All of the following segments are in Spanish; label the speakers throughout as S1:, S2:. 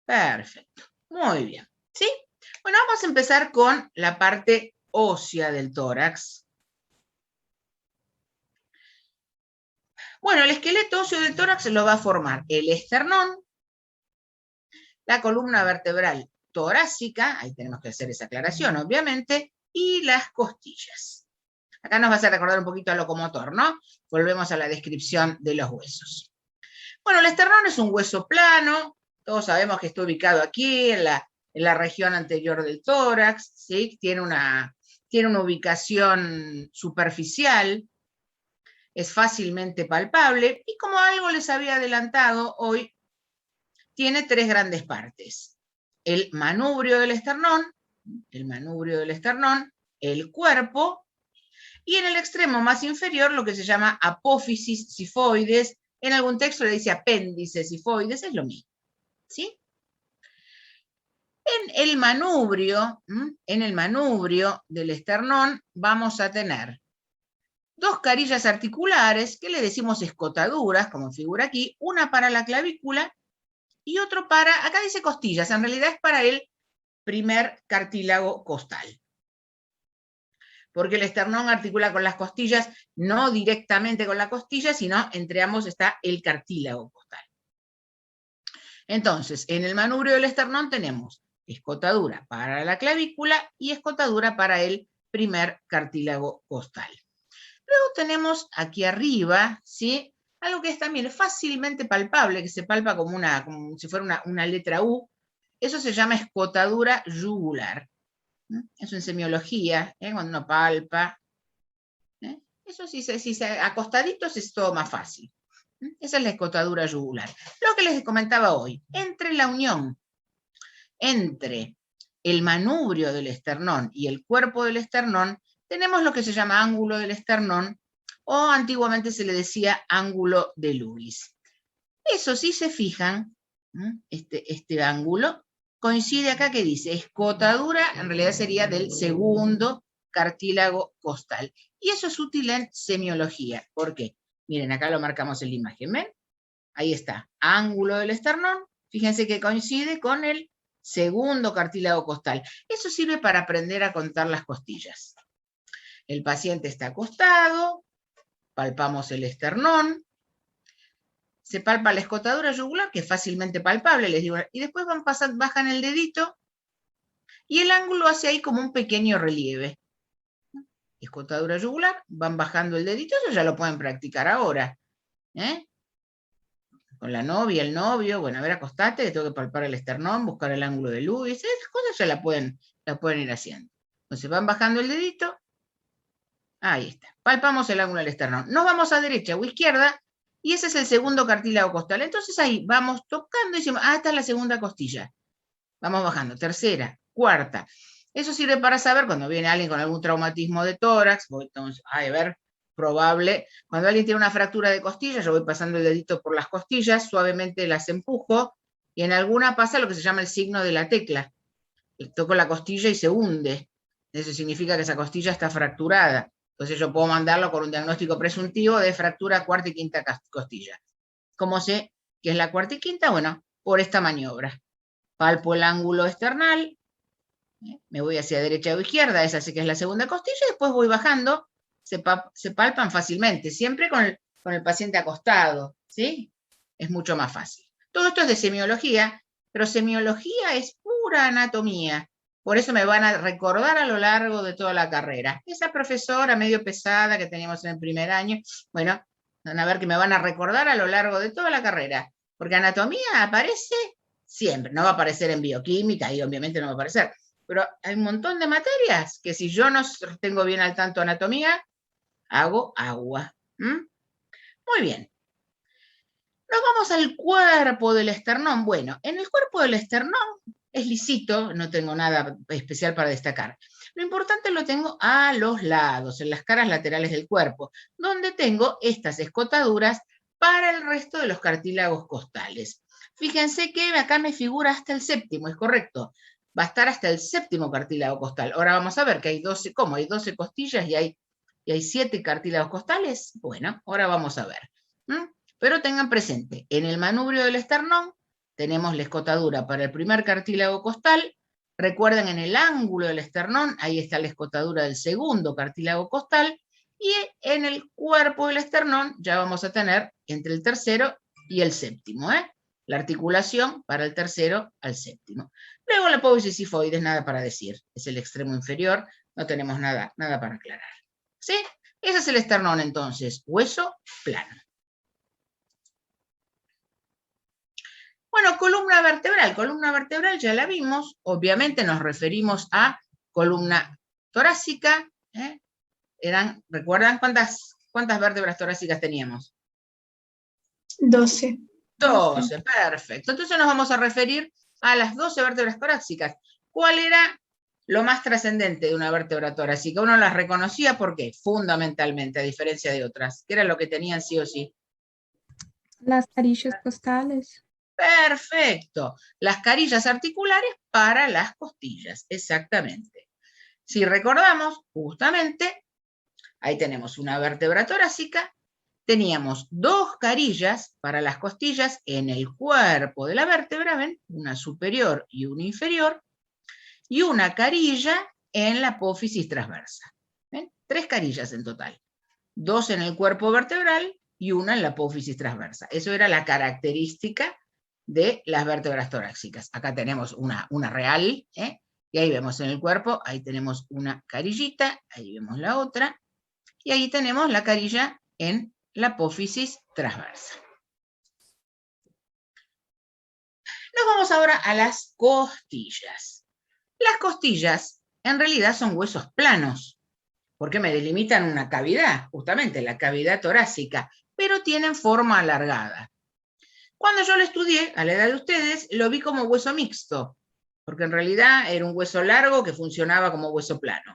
S1: Perfecto. Muy bien. ¿Sí? Bueno, vamos a empezar con la parte ósea del tórax. Bueno, el esqueleto óseo del tórax lo va a formar el esternón, la columna vertebral torácica, ahí tenemos que hacer esa aclaración, obviamente, y las costillas. Acá nos vas a recordar un poquito al locomotor, ¿no? Volvemos a la descripción de los huesos. Bueno, el esternón es un hueso plano, todos sabemos que está ubicado aquí, en la región anterior del tórax, ¿sí? Tiene una ubicación superficial, es fácilmente palpable, y como algo les había adelantado hoy, tiene tres grandes partes. El manubrio del esternón, el cuerpo, y en el extremo más inferior lo que se llama apófisis sifoides. En algún texto le dice apéndice sifoides, es lo mismo, ¿sí? En el manubrio del esternón vamos a tener dos carillas articulares que le decimos escotaduras, como figura aquí, una para la clavícula y otro para, acá dice costillas, en realidad es para el primer cartílago costal. Porque el esternón articula con las costillas, no directamente con la costilla, sino entre ambos está el cartílago costal. Entonces, en el manubrio del esternón tenemos escotadura para la clavícula y escotadura para el primer cartílago costal. Luego tenemos aquí arriba, ¿sí? Algo que es también fácilmente palpable, que se palpa como si fuera una letra U. Eso se llama escotadura yugular. Eso en semiología, cuando uno palpa. Eso si se acostaditos es todo más fácil. Esa es la escotadura yugular. Lo que les comentaba hoy, entre la unión entre el manubrio del esternón y el cuerpo del esternón, tenemos lo que se llama ángulo del esternón, o antiguamente se le decía ángulo de Lewis. Eso, si se fijan, este ángulo coincide acá que dice escotadura, en realidad sería del segundo cartílago costal. Y eso es útil en semiología. ¿Por qué? Miren, acá lo marcamos en la imagen, ¿ven? Ahí está, ángulo del esternón, fíjense que coincide con el segundo cartílago costal. Eso sirve para aprender a contar las costillas. El paciente está acostado, palpamos el esternón, se palpa la escotadura yugular, que es fácilmente palpable, les digo, y después bajan el dedito, y el ángulo hace ahí como un pequeño relieve. Escotadura yugular, van bajando el dedito, eso ya lo pueden practicar ahora. Con la novia, el novio, bueno, a ver, acostate, tengo que palpar el esternón, buscar el ángulo de Lewis, esas cosas ya la pueden ir haciendo. Entonces van bajando el dedito, ahí está, palpamos el ángulo del esternón. Nos vamos a derecha o izquierda, y ese es el segundo cartílago costal. Entonces ahí vamos tocando y decimos, esta es la segunda costilla. Vamos bajando, tercera, cuarta. Eso sirve para saber cuando viene alguien con algún traumatismo de tórax, entonces, a ver, probable. Cuando alguien tiene una fractura de costilla, yo voy pasando el dedito por las costillas, suavemente las empujo, y en alguna pasa lo que se llama el signo de la tecla. Toco la costilla y se hunde. Eso significa que esa costilla está fracturada. Entonces yo puedo mandarlo con un diagnóstico presuntivo de fractura cuarta y quinta costilla. ¿Cómo sé que es la cuarta y quinta? Bueno, por esta maniobra. Palpo el ángulo esternal, me voy hacia derecha o izquierda, esa sí que es la segunda costilla, y después voy bajando, se palpan fácilmente, siempre con el paciente acostado, ¿sí? Es mucho más fácil. Todo esto es de semiología, pero semiología es pura anatomía, por eso me van a recordar a lo largo de toda la carrera. Esa profesora medio pesada que teníamos en el primer año, bueno, van a ver que me van a recordar a lo largo de toda la carrera, porque anatomía aparece siempre, no va a aparecer en bioquímica y obviamente no va a aparecer, pero hay un montón de materias que si yo no tengo bien al tanto anatomía, hago agua. Muy bien. Nos vamos al cuerpo del esternón. Bueno, en el cuerpo del esternón es lisito, no tengo nada especial para destacar. Lo importante lo tengo a los lados, en las caras laterales del cuerpo, donde tengo estas escotaduras para el resto de los cartílagos costales. Fíjense que acá me figura hasta el séptimo, es correcto. Va a estar hasta el séptimo cartílago costal. Ahora vamos a ver que hay 12, ¿cómo? Hay 12 costillas y hay 7 cartílagos costales. Bueno, ahora vamos a ver. Pero tengan presente, en el manubrio del esternón tenemos la escotadura para el primer cartílago costal. Recuerden, en el ángulo del esternón, ahí está la escotadura del segundo cartílago costal, y en el cuerpo del esternón ya vamos a tener entre el tercero y el séptimo, la articulación para el tercero al séptimo. Luego la apófisis sifoides, nada para decir, es el extremo inferior, no tenemos nada para aclarar. ¿Sí? Ese es el esternón entonces, hueso plano. Bueno, columna vertebral ya la vimos, obviamente nos referimos a columna torácica, ¿recuerdan cuántas vértebras torácicas teníamos?
S2: 12.
S1: 12, perfecto. Entonces nos vamos a referir a las 12 vértebras torácicas. ¿Cuál era lo más trascendente de una vértebra torácica? Uno las reconocía, ¿por qué? Fundamentalmente, a diferencia de otras. ¿Qué era lo que tenían sí o sí?
S3: Las carillas costales.
S1: Perfecto. Las carillas articulares para las costillas, exactamente. Si recordamos, justamente, ahí tenemos una vértebra torácica, teníamos 2 carillas para las costillas en el cuerpo de la vértebra, ¿ven? Una superior y una inferior, y una carilla en la apófisis transversa. ¿Ven? 3 carillas en total. 2 en el cuerpo vertebral y una en la apófisis transversa. Eso era la característica de las vértebras torácicas. Acá tenemos una real, y ahí vemos en el cuerpo, ahí tenemos una carillita, ahí vemos la otra, y ahí tenemos la carilla en la apófisis transversa. Nos vamos ahora a las costillas. Las costillas en realidad son huesos planos, porque me delimitan una cavidad, justamente la cavidad torácica, pero tienen forma alargada. Cuando yo lo estudié, a la edad de ustedes, lo vi como hueso mixto, porque en realidad era un hueso largo que funcionaba como hueso plano.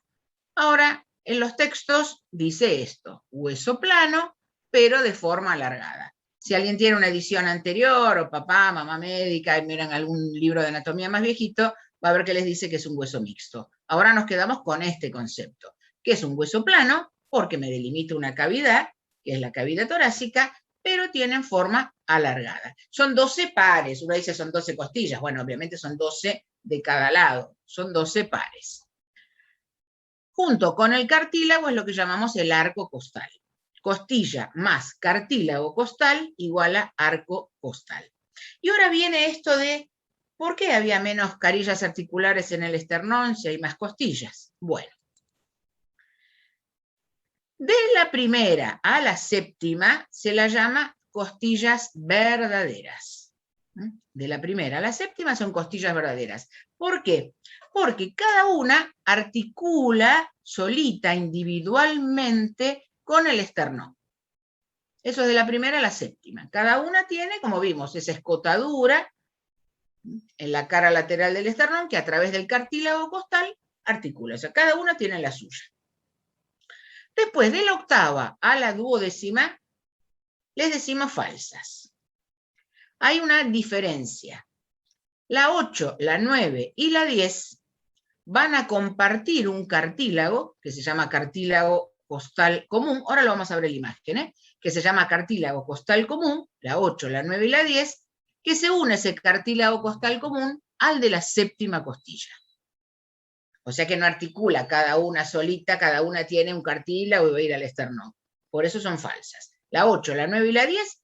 S1: Ahora, en los textos dice esto, hueso plano, pero de forma alargada. Si alguien tiene una edición anterior, o papá, mamá médica, y miran algún libro de anatomía más viejito, va a ver que les dice que es un hueso mixto. Ahora nos quedamos con este concepto, que es un hueso plano, porque me delimita una cavidad, que es la cavidad torácica, pero tienen forma alargada. Son 12 pares, uno dice son 12 costillas, bueno, obviamente son 12 de cada lado, son 12 pares. Junto con el cartílago es lo que llamamos el arco costal. Costilla más cartílago costal igual a arco costal. Y ahora viene esto de, ¿por qué había menos carillas articulares en el esternón si hay más costillas? Bueno, de la primera a la séptima se la llama costillas verdaderas. De la primera a la séptima son costillas verdaderas. ¿Por qué? Porque cada una articula solita, individualmente, con el esternón. Eso es de la primera a la séptima. Cada una tiene, como vimos, esa escotadura en la cara lateral del esternón que a través del cartílago costal articula. O sea, cada una tiene la suya. Después, de la octava a la duodécima, les decimos falsas. Hay una diferencia. La 8, la 9 y la 10 van a compartir un cartílago, que se llama cartílago costal común, ahora lo vamos a ver en la imagen, que se llama cartílago costal común, la 8, la 9 y la 10, que se une ese cartílago costal común al de la séptima costilla. O sea que no articula cada una solita, cada una tiene un cartílago y va a ir al esternón. Por eso son falsas. La 8, la 9 y la 10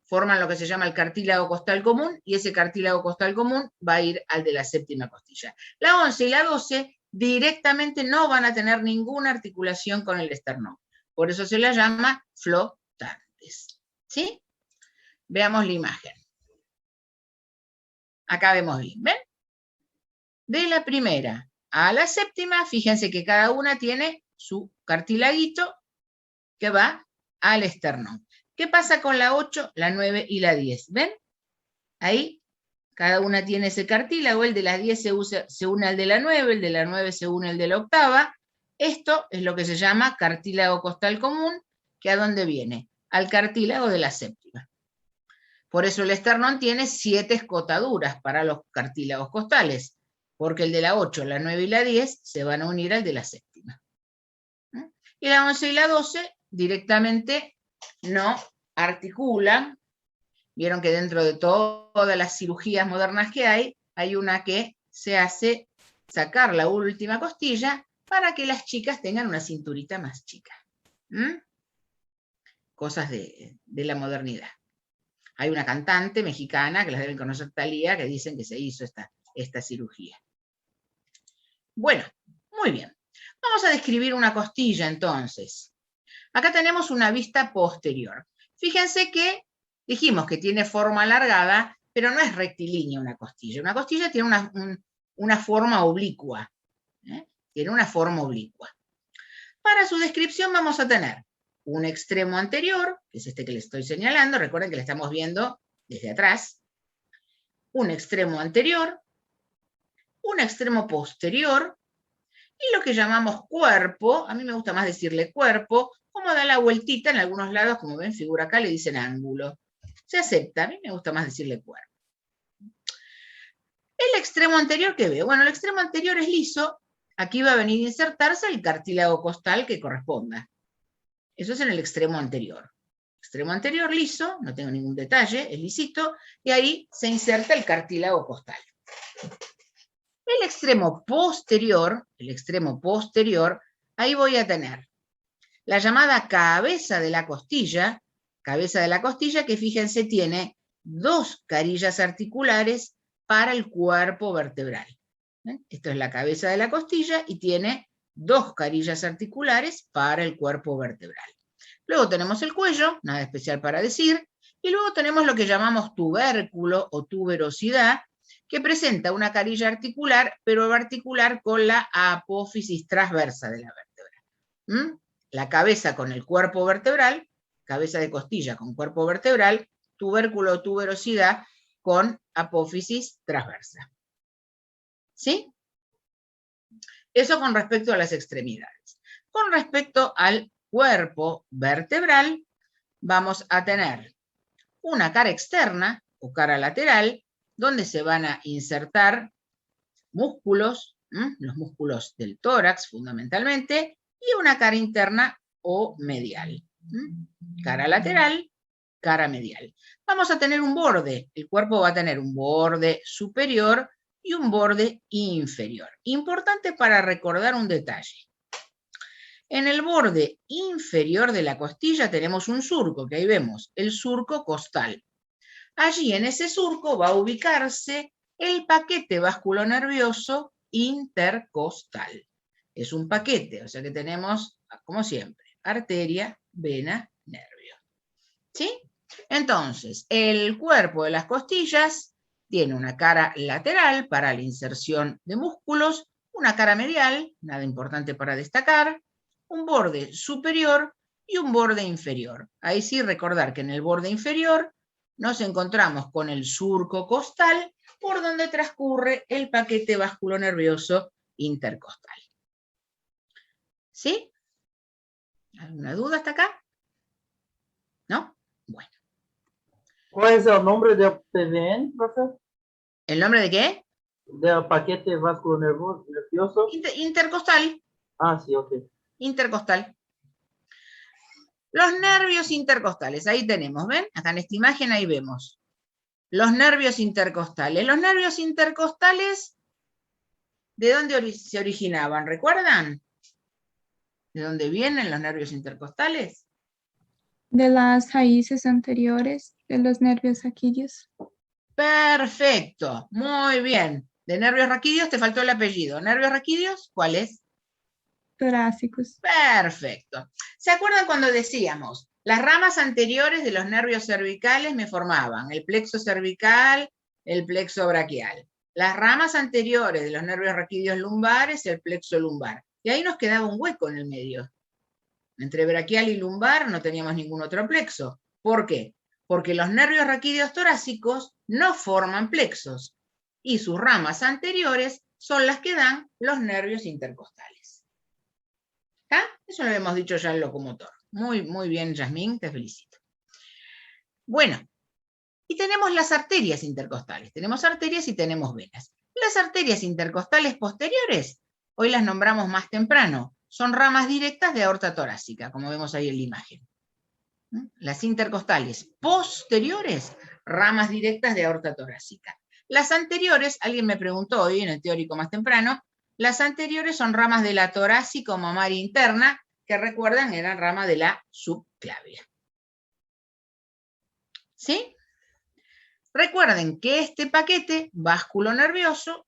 S1: forman lo que se llama el cartílago costal común, y ese cartílago costal común va a ir al de la séptima costilla. La 11 y la 12 directamente no van a tener ninguna articulación con el esternón. Por eso se las llama flotantes. ¿Sí? Veamos la imagen. Acá vemos bien, ¿ven? De la primera a la séptima, fíjense que cada una tiene su cartilaguito que va al esternón. ¿Qué pasa con la 8, la 9 y la 10? ¿Ven? Ahí cada una tiene ese cartílago, el de la 10 se une al de la 9, el de la 9 se une al de la octava. Esto es lo que se llama cartílago costal común, que ¿a dónde viene? Al cartílago de la séptima. Por eso el esternón tiene 7 escotaduras para los cartílagos costales, porque el de la 8, la 9 y la 10 se van a unir al de la séptima. Y la 11 y la 12 directamente no articulan Vieron que dentro de todas las cirugías modernas que hay una que se hace sacar la última costilla para que las chicas tengan una cinturita más chica. Cosas de la modernidad. Hay una cantante mexicana, que las deben conocer, Thalía, que dicen que se hizo esta cirugía. Bueno, muy bien. Vamos a describir una costilla entonces. Acá tenemos una vista posterior. Fíjense que dijimos que tiene forma alargada, pero no es rectilínea una costilla. Una costilla tiene una forma oblicua. Tiene una forma oblicua. Para su descripción vamos a tener un extremo anterior, que es este que le estoy señalando, recuerden que le estamos viendo desde atrás, un extremo anterior, un extremo posterior, y lo que llamamos cuerpo, a mí me gusta más decirle cuerpo, como da la vueltita en algunos lados, como ven, figura acá, le dicen ángulo. Se acepta, a mí me gusta más decirle cuerpo. El extremo anterior, ¿qué veo? Bueno, el extremo anterior es liso, aquí va a venir a insertarse el cartílago costal que corresponda. Eso es en el extremo anterior. Extremo anterior liso, no tengo ningún detalle, es lisito, y ahí se inserta el cartílago costal. El extremo posterior, ahí voy a tener la llamada cabeza de la costilla que fíjense tiene dos carillas articulares para el cuerpo vertebral. Esto es la cabeza de la costilla y tiene dos carillas articulares para el cuerpo vertebral. Luego tenemos el cuello, nada especial para decir, y luego tenemos lo que llamamos tubérculo o tuberosidad, que presenta una carilla articular, pero articular con la apófisis transversa de la vértebra. La cabeza con el cuerpo vertebral, cabeza de costilla con cuerpo vertebral, tubérculo o tuberosidad con apófisis transversa. ¿Sí? Eso con respecto a las extremidades. Con respecto al cuerpo vertebral, vamos a tener una cara externa o cara lateral, donde se van a insertar músculos, los músculos del tórax fundamentalmente, y una cara interna o medial. Cara lateral, cara medial. Vamos a tener un borde, el cuerpo va a tener un borde superior y un borde inferior. Importante para recordar un detalle. En el borde inferior de la costilla tenemos un surco, que ahí vemos, el surco costal. Allí en ese surco va a ubicarse el paquete vasculonervioso intercostal. Es un paquete, o sea que tenemos, como siempre, arteria, vena, nervio. ¿Sí? Entonces, el cuerpo de las costillas tiene una cara lateral para la inserción de músculos, una cara medial, nada importante para destacar, un borde superior y un borde inferior. Ahí sí recordar que en el borde inferior nos encontramos con el surco costal por donde transcurre el paquete vasculonervioso intercostal. ¿Sí? ¿Alguna duda hasta acá? ¿No? Bueno.
S4: ¿Cuál es el nombre del PVN, profesor?
S1: ¿El nombre de qué?
S4: Del paquete vasculonervioso.
S1: Intercostal.
S4: Ah, sí, ok.
S1: Intercostal. Los nervios intercostales, ahí tenemos, ¿ven? Acá en esta imagen ahí vemos. Los nervios intercostales. Los nervios intercostales, ¿de dónde se originaban? ¿Recuerdan? ¿De dónde vienen los nervios intercostales?
S3: De las raíces anteriores de los nervios raquídeos.
S1: Perfecto, muy bien. De nervios raquídeos te faltó el apellido. ¿Nervios raquídeos? ¿Cuál es?
S3: Torácicos.
S1: Perfecto. ¿Se acuerdan cuando decíamos, las ramas anteriores de los nervios cervicales me formaban el plexo cervical, el plexo braquial? Las ramas anteriores de los nervios raquídeos lumbares, el plexo lumbar. Y ahí nos quedaba un hueco en el medio. Entre braquial y lumbar no teníamos ningún otro plexo. ¿Por qué? Porque los nervios raquídeos torácicos no forman plexos y sus ramas anteriores son las que dan los nervios intercostales. ¿Está? Eso lo hemos dicho ya en locomotor. Muy, muy bien, Yasmín, te felicito. Bueno, y tenemos las arterias intercostales. Tenemos arterias y tenemos venas. Las arterias intercostales posteriores, hoy las nombramos más temprano, son ramas directas de aorta torácica, como vemos ahí en la imagen. Las intercostales posteriores ramas directas de aorta torácica. Las anteriores, alguien me preguntó hoy en el teórico más temprano, las anteriores son ramas de la torácica o mamaria interna, que recuerdan eran ramas de la subclavia. ¿Sí? Recuerden que este paquete vasculonervioso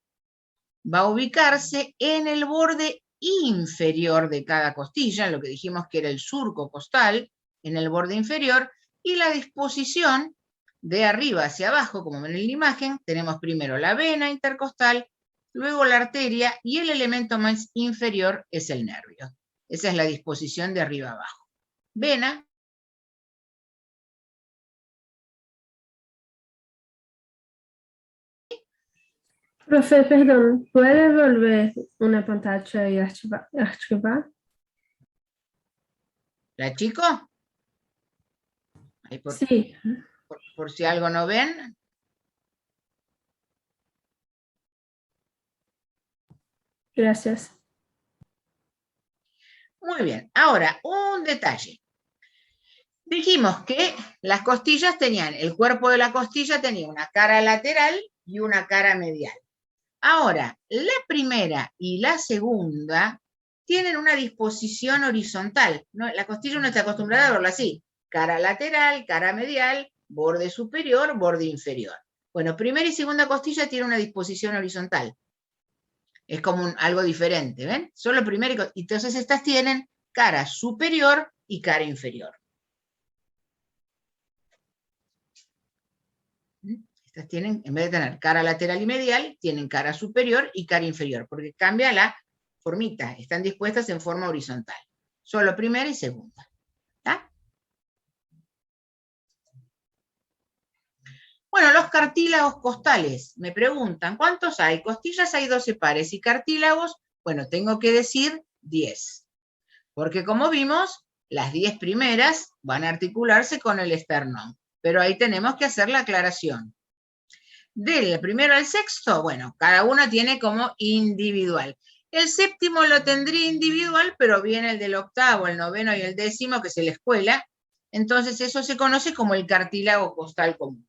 S1: va a ubicarse en el borde inferior de cada costilla, lo que dijimos que era el surco costal, en el borde inferior, y la disposición de arriba hacia abajo, como ven en la imagen, tenemos primero la vena intercostal, luego la arteria, y el elemento más inferior es el nervio. Esa es la disposición de arriba abajo. Vena.
S5: Profe, perdón, ¿puede volver una pantalla y archivar?
S1: ¿La chico? Ahí
S5: Sí.
S1: por si algo no ven.
S5: Gracias.
S1: Muy bien. Ahora, un detalle. Dijimos que las costillas tenían, el cuerpo de la costilla tenía una cara lateral y una cara medial. Ahora, la primera y la segunda tienen una disposición horizontal, ¿no? La costilla uno está acostumbrado a verlo así, cara lateral, cara medial, borde superior, borde inferior. Bueno, primera y segunda costilla tienen una disposición horizontal. Es como algo diferente, ¿ven? Solo primera y entonces estas tienen cara superior y cara inferior. Estas tienen, en vez de tener cara lateral y medial, tienen cara superior y cara inferior, porque cambia la formita, están dispuestas en forma horizontal. Solo primera y segunda. ¿Está? Bueno, los cartílagos costales, me preguntan, ¿cuántos hay? Costillas hay 12 pares y cartílagos, bueno, tengo que decir 10. Porque como vimos, las 10 primeras van a articularse con el esternón. Pero ahí tenemos que hacer la aclaración. Del primero al sexto, bueno, cada una tiene como individual. El séptimo lo tendría individual, pero viene el del octavo, el noveno y el décimo, que se la escuela. Entonces eso se conoce como el cartílago costal común.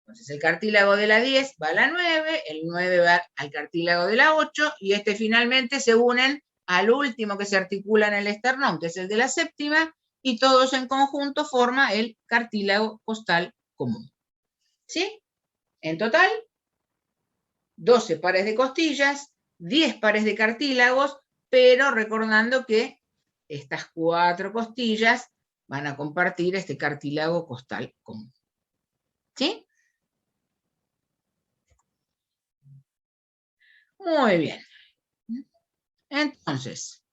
S1: Entonces el cartílago de la 10 va a la 9, el 9 va al cartílago de la 8, y finalmente se unen al último que se articula en el esternón, que es el de la séptima, y todos en conjunto forman el cartílago costal común. ¿Sí? En total, 12 pares de costillas, 10 pares de cartílagos, pero recordando que estas 4 costillas van a compartir este cartílago costal común. ¿Sí? Muy bien. Entonces,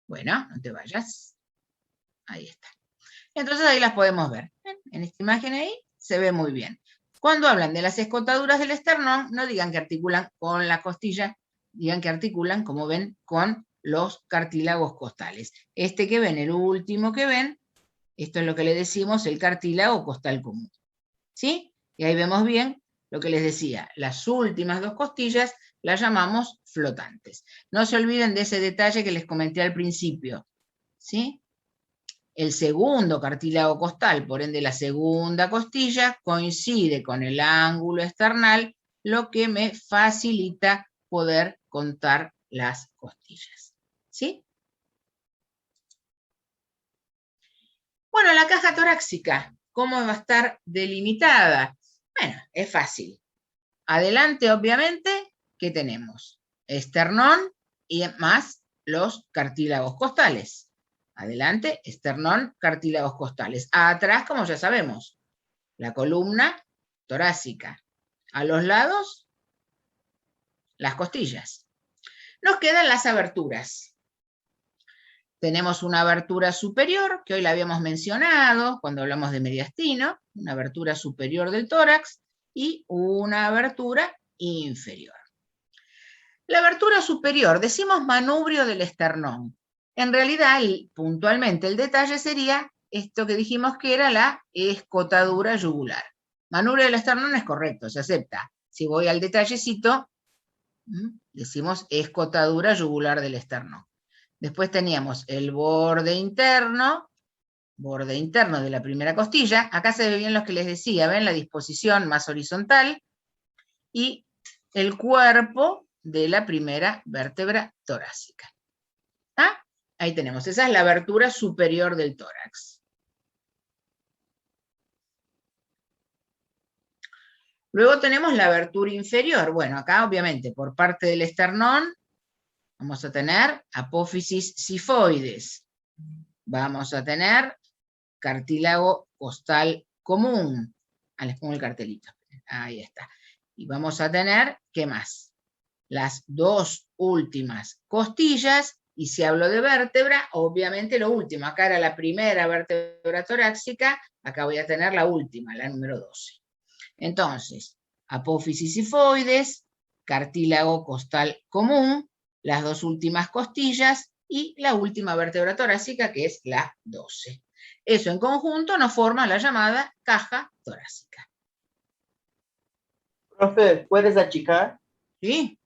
S1: bueno, no te vayas. Ahí está. Entonces ahí las podemos ver. En esta imagen ahí se ve muy bien. Cuando hablan de las escotaduras del esternón, no digan que articulan con la costilla, digan que articulan, como ven, con los cartílagos costales. Este que ven, el último que ven, esto es lo que le decimos el cartílago costal común. ¿Sí? Y ahí vemos bien lo que les decía, las últimas 2 costillas las llamamos flotantes. No se olviden de ese detalle que les comenté al principio. ¿Sí? El segundo cartílago costal, por ende la segunda costilla, coincide con el ángulo esternal, lo que me facilita poder contar las costillas. ¿Sí? Bueno, la caja torácica, ¿cómo va a estar delimitada? Bueno, es fácil. Adelante, obviamente, ¿qué tenemos? Esternón y más los cartílagos costales. Adelante, esternón, cartílagos costales. Atrás, como ya sabemos, la columna torácica. A los lados, las costillas. Nos quedan las aberturas. Tenemos una abertura superior, que hoy la habíamos mencionado cuando hablamos de mediastino, una abertura superior del tórax y una abertura inferior. La abertura superior, decimos manubrio del esternón. En realidad, puntualmente, el detalle sería esto que dijimos que era la escotadura yugular. Manubrio del esternón es correcto, se acepta. Si voy al detallecito, decimos escotadura yugular del esternón. Después teníamos el borde interno borde interno de la primera costilla. Acá se ve bien lo que les decía, ¿ven? La disposición más horizontal y el cuerpo de la primera vértebra torácica. ¿Ah? Ahí tenemos, esa es la abertura superior del tórax. Luego tenemos la abertura inferior. Bueno, acá obviamente por parte del esternón vamos a tener apófisis sifoides. Vamos a tener cartílago costal común. Ah, les pongo el cartelito. Ahí está. Y vamos a tener, ¿qué más? Las dos últimas costillas, y si hablo de vértebra, obviamente lo último. Acá era la primera vértebra torácica, acá voy a tener la última, la número 12. Entonces, apófisis sifoides, cartílago costal común, las dos últimas costillas y la última vértebra torácica, que es la 12. Eso en conjunto nos forma la llamada caja torácica.
S4: Profe, ¿puedes achicar?
S1: ¿Sí?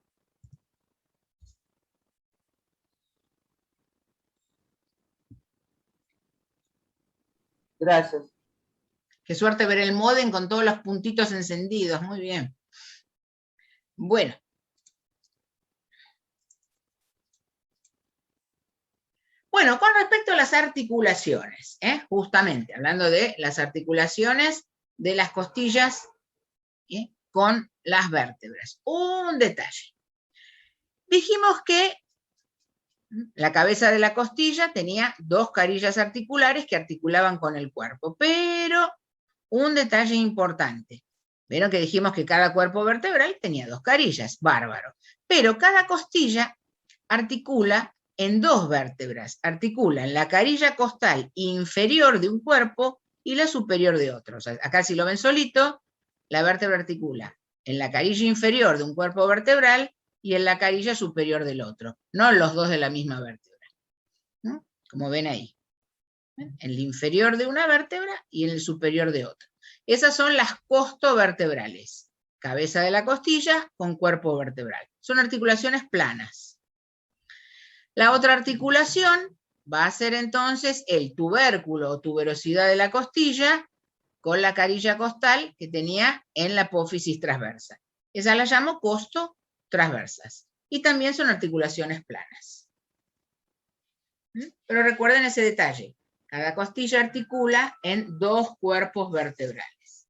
S4: Gracias.
S1: Qué suerte ver el módem con todos los puntitos encendidos. Muy bien. Bueno. Bueno, con respecto a las articulaciones, justamente, hablando de las articulaciones de las costillas con las vértebras. Un detalle. Dijimos que la cabeza de la costilla tenía dos carillas articulares que articulaban con el cuerpo, pero un detalle importante. Vieron que dijimos que cada cuerpo vertebral tenía dos carillas, bárbaro. Pero cada costilla articula en dos vértebras. Articula en la carilla costal inferior de un cuerpo y la superior de otro. O sea, acá si lo ven solito, la vértebra articula en la carilla inferior de un cuerpo vertebral y en la carilla superior del otro. No los dos de la misma vértebra, ¿no? Como ven ahí. En el inferior de una vértebra y en el superior de otra. Esas son las costovertebrales. Cabeza de la costilla con cuerpo vertebral. Son articulaciones planas. La otra articulación va a ser entonces el tubérculo o tuberosidad de la costilla con la carilla costal que tenía en la apófisis transversa. Esa la llamo costo transversas. Y también son articulaciones planas. Pero recuerden ese detalle. Cada costilla articula en dos cuerpos vertebrales.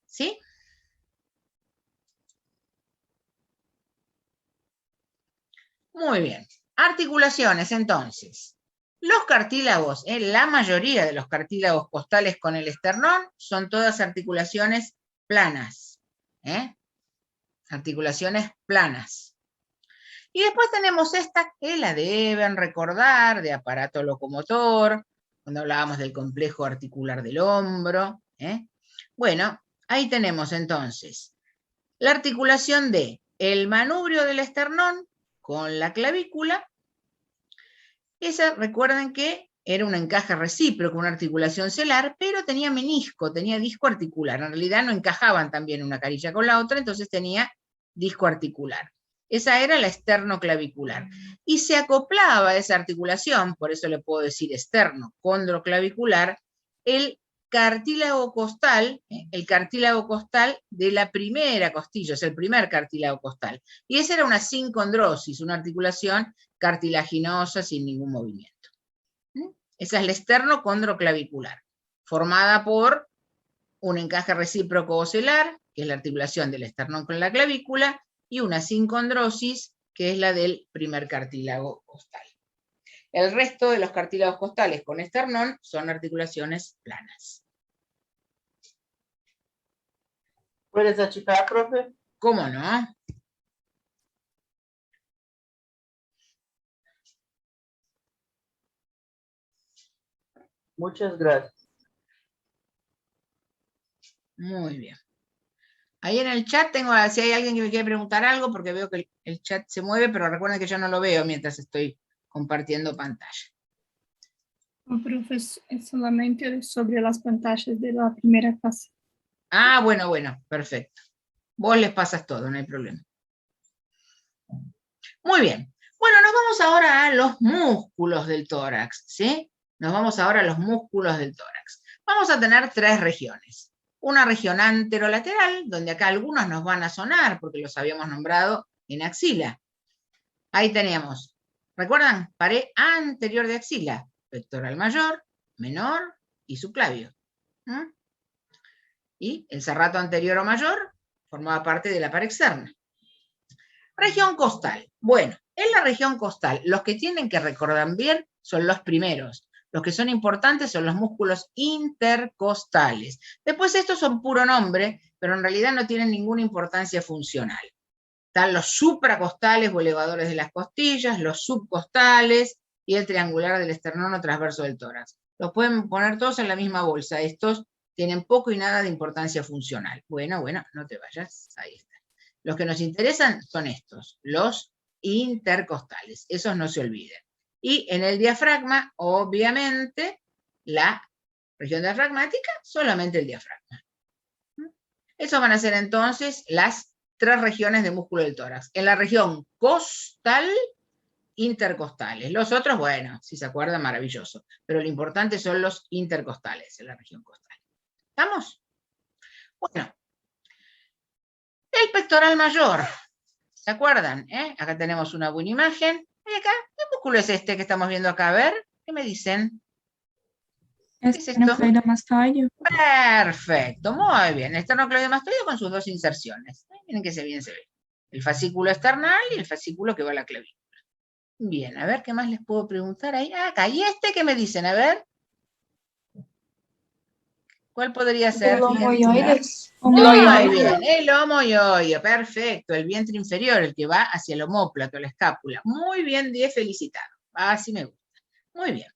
S1: ¿Sí? Muy bien. Articulaciones, entonces. Los cartílagos, la mayoría de los cartílagos costales con el esternón son todas articulaciones planas. Articulaciones planas. Y después tenemos esta que la deben recordar, de aparato locomotor, cuando hablábamos del complejo articular del hombro. Bueno, ahí tenemos entonces la articulación de el manubrio del esternón con la clavícula. Esa, recuerden que era un encaje recíproco, una articulación celar, pero tenía menisco, tenía disco articular. En realidad no encajaban también una carilla con la otra, entonces tenía disco articular. Esa era la esternoclavicular. Y se acoplaba a esa articulación, por eso le puedo decir esternocondroclavicular, el cartílago costal de la primera costilla, es el primer cartílago costal. Y esa era una sincondrosis, una articulación cartilaginosa sin ningún movimiento. Esa es la esternocondroclavicular, formada por un encaje recíproco ocelar, que es la articulación del esternón con la clavícula, y una sincondrosis, que es la del primer cartílago costal. El resto de los cartílagos costales con esternón son articulaciones planas.
S4: ¿Puedes achicar, profe?
S1: ¿Cómo no?
S4: Muchas gracias.
S1: Muy bien. Ahí en el chat tengo, si hay alguien que me quiere preguntar algo, porque veo que el chat se mueve, pero recuerden que yo no lo veo mientras estoy compartiendo pantalla.
S3: Profe, es solamente sobre las pantallas de la primera clase.
S1: Ah, bueno, perfecto. Vos les pasas todo, no hay problema. Muy bien. Bueno, nos vamos ahora a los músculos del tórax, ¿sí? Nos vamos ahora a los músculos del tórax. Vamos a tener 3 regiones. Una región anterolateral, donde acá algunos nos van a sonar, porque los habíamos nombrado en axila. Ahí tenemos, ¿recuerdan? Pared anterior de axila, pectoral mayor, menor y subclavio. Y el serrato anterior o mayor formaba parte de la pared externa. Región costal. Bueno, en la región costal, los que tienen que recordar bien son los primeros. Los que son importantes son los músculos intercostales. Después estos son puro nombre, pero en realidad no tienen ninguna importancia funcional. Están los supracostales o elevadores de las costillas, los subcostales y el triangular del esternón o transverso del tórax. Los pueden poner todos en la misma bolsa. Estos tienen poco y nada de importancia funcional. Bueno, no te vayas. Ahí está. Los que nos interesan son estos, los intercostales. Esos no se olviden. Y en el diafragma, obviamente, la región diafragmática, solamente el diafragma. Esos van a ser entonces las 3 regiones de músculo del tórax. En la región costal, intercostales. Los otros, bueno, si se acuerdan, maravilloso. Pero lo importante son los intercostales en la región costal. ¿Estamos? Bueno. El pectoral mayor. ¿Se acuerdan? Acá tenemos una buena imagen. Y acá, ¿qué músculo es este que estamos viendo acá? A ver, ¿qué me dicen? ¿Qué es esto?
S6: Esternocleidomastoideo.
S1: Perfecto, muy bien. El esternocleidomastoideo con sus 2 inserciones. Miren que bien se ve. El fascículo esternal y el fascículo que va a la clavícula. Bien, a ver, ¿qué más les puedo preguntar ahí? Acá, ¿y este qué me dicen? A ver. ¿Cuál podría ser?
S2: El homoioides.
S1: Muy bien, el homoioide, perfecto, el vientre inferior, el que va hacia el omóplato, la escápula. Muy bien, 10 felicitado. Así me gusta. Muy bien.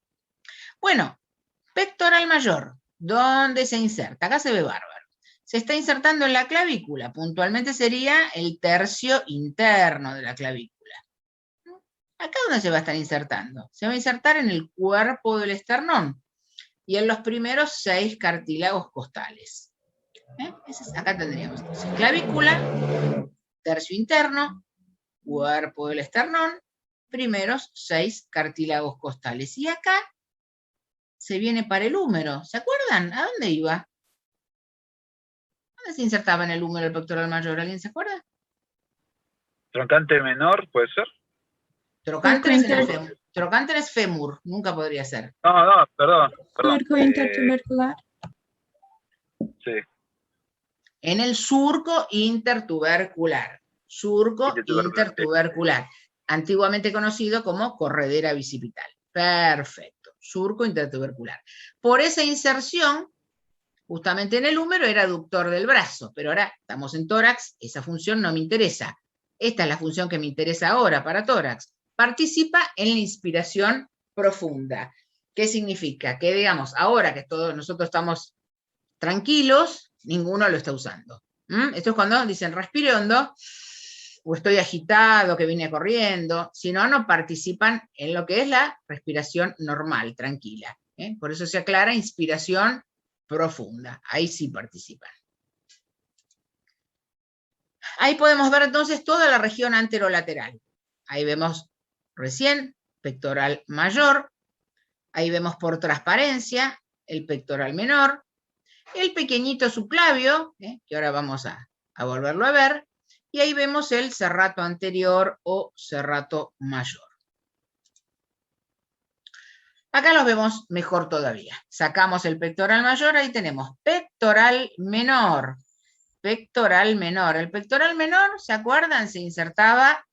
S1: Bueno, pectoral mayor, ¿dónde se inserta? Acá se ve bárbaro. Se está insertando en la clavícula, puntualmente sería el tercio interno de la clavícula. ¿Acá dónde se va a estar insertando? Se va a insertar en el cuerpo del esternón y en los primeros 6 cartílagos costales. Acá tendríamos entonces clavícula, tercio interno, cuerpo del esternón, primeros 6 cartílagos costales. Y acá se viene para el húmero. ¿Se acuerdan? ¿A dónde iba? ¿Dónde se insertaba en el húmero el pectoral mayor? ¿Alguien se acuerda?
S7: Trocante menor, ¿puede ser?
S1: Trocánter es en el fémur. Trocánter es fémur, nunca podría ser.
S7: No, perdón.
S6: Surco intertubercular.
S7: Sí.
S1: En el surco intertubercular. Surco intertubercular. Antiguamente conocido como corredera bicipital. Perfecto. Surco intertubercular. Por esa inserción, justamente en el húmero, era aductor del brazo, pero ahora estamos en tórax, esa función no me interesa. Esta es la función que me interesa ahora para tórax. Participa en la inspiración profunda. ¿Qué significa? Que digamos, ahora que todos nosotros estamos tranquilos, ninguno lo está usando. Esto es cuando dicen respire hondo, o estoy agitado, que vine corriendo. Si no, no participan en lo que es la respiración normal, tranquila. Por eso se aclara inspiración profunda. Ahí sí participan. Ahí podemos ver entonces toda la región anterolateral. Ahí vemos recién pectoral mayor. Ahí vemos por transparencia el pectoral menor. El pequeñito subclavio, que ahora vamos a volverlo a ver. Y ahí vemos el serrato anterior o serrato mayor. Acá los vemos mejor todavía. Sacamos el pectoral mayor, ahí tenemos pectoral menor. Pectoral menor. El pectoral menor, ¿se acuerdan? Se insertaba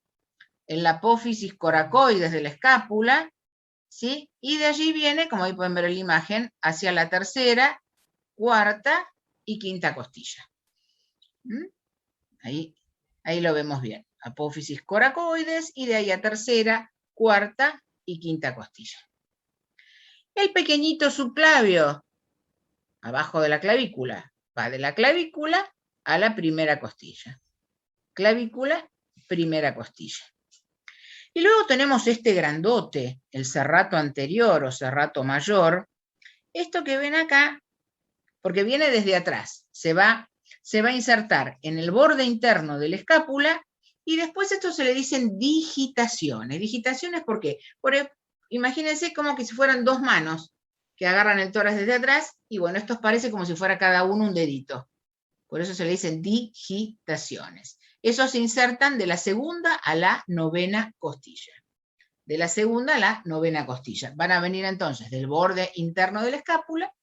S1: en la apófisis coracoides de la escápula, ¿sí? Y de allí viene, como ahí pueden ver en la imagen, hacia la tercera, cuarta y quinta costilla. Ahí lo vemos bien. Apófisis coracoides y de ahí a tercera, cuarta y quinta costilla. El pequeñito subclavio, abajo de la clavícula, va de la clavícula a la primera costilla. Clavícula, primera costilla. Y luego tenemos este grandote, el serrato anterior o serrato mayor. Esto que ven acá, porque viene desde atrás, se va a insertar en el borde interno de la escápula Y después esto se le dicen digitaciones. ¿Digitaciones por qué? Imagínense como que si fueran dos manos que agarran el tórax desde atrás, y bueno, esto parece como si fuera cada uno un dedito. Por eso se le dicen digitaciones. Esos se insertan de la segunda a la novena costilla. De la segunda a la novena costilla. Van a venir entonces del borde interno de la escápula,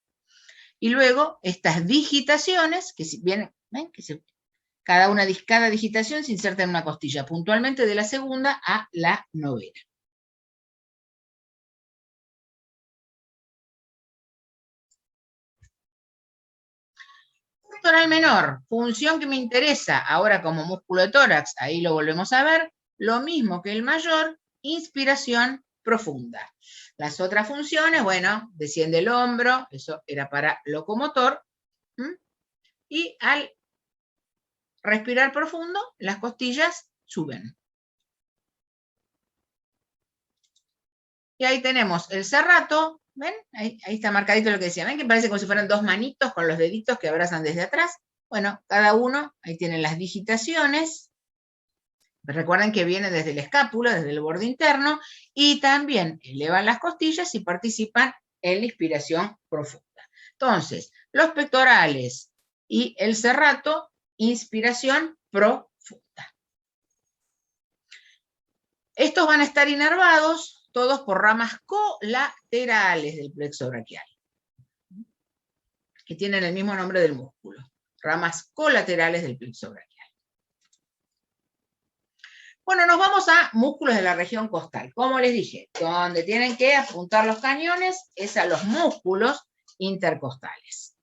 S1: y luego estas digitaciones, que vienen, ¿ven? Cada digitación se inserta en una costilla, puntualmente de la segunda a la novena. Pectoral menor, función que me interesa ahora como músculo de tórax, ahí lo volvemos a ver, lo mismo que el mayor, inspiración profunda. Las otras funciones, bueno, desciende el hombro, eso era para locomotor, y al respirar profundo, las costillas suben. Y ahí tenemos el serrato, ¿ven? Ahí está marcadito lo que decía, ¿ven? Que parece como si fueran dos manitos con los deditos que abrazan desde atrás. Bueno, cada uno, ahí tienen las digitaciones. Recuerden que viene desde la escápula, desde el borde interno, y también elevan las costillas y participan en la inspiración profunda. Entonces, los pectorales y el serrato, inspiración profunda. Estos van a estar inervados todos por ramas colaterales del plexo braquial, que tienen el mismo nombre del músculo, ramas colaterales del plexo braquial. Bueno, nos vamos a músculos de la región costal. Como les dije, donde tienen que apuntar los cañones es a los músculos intercostales.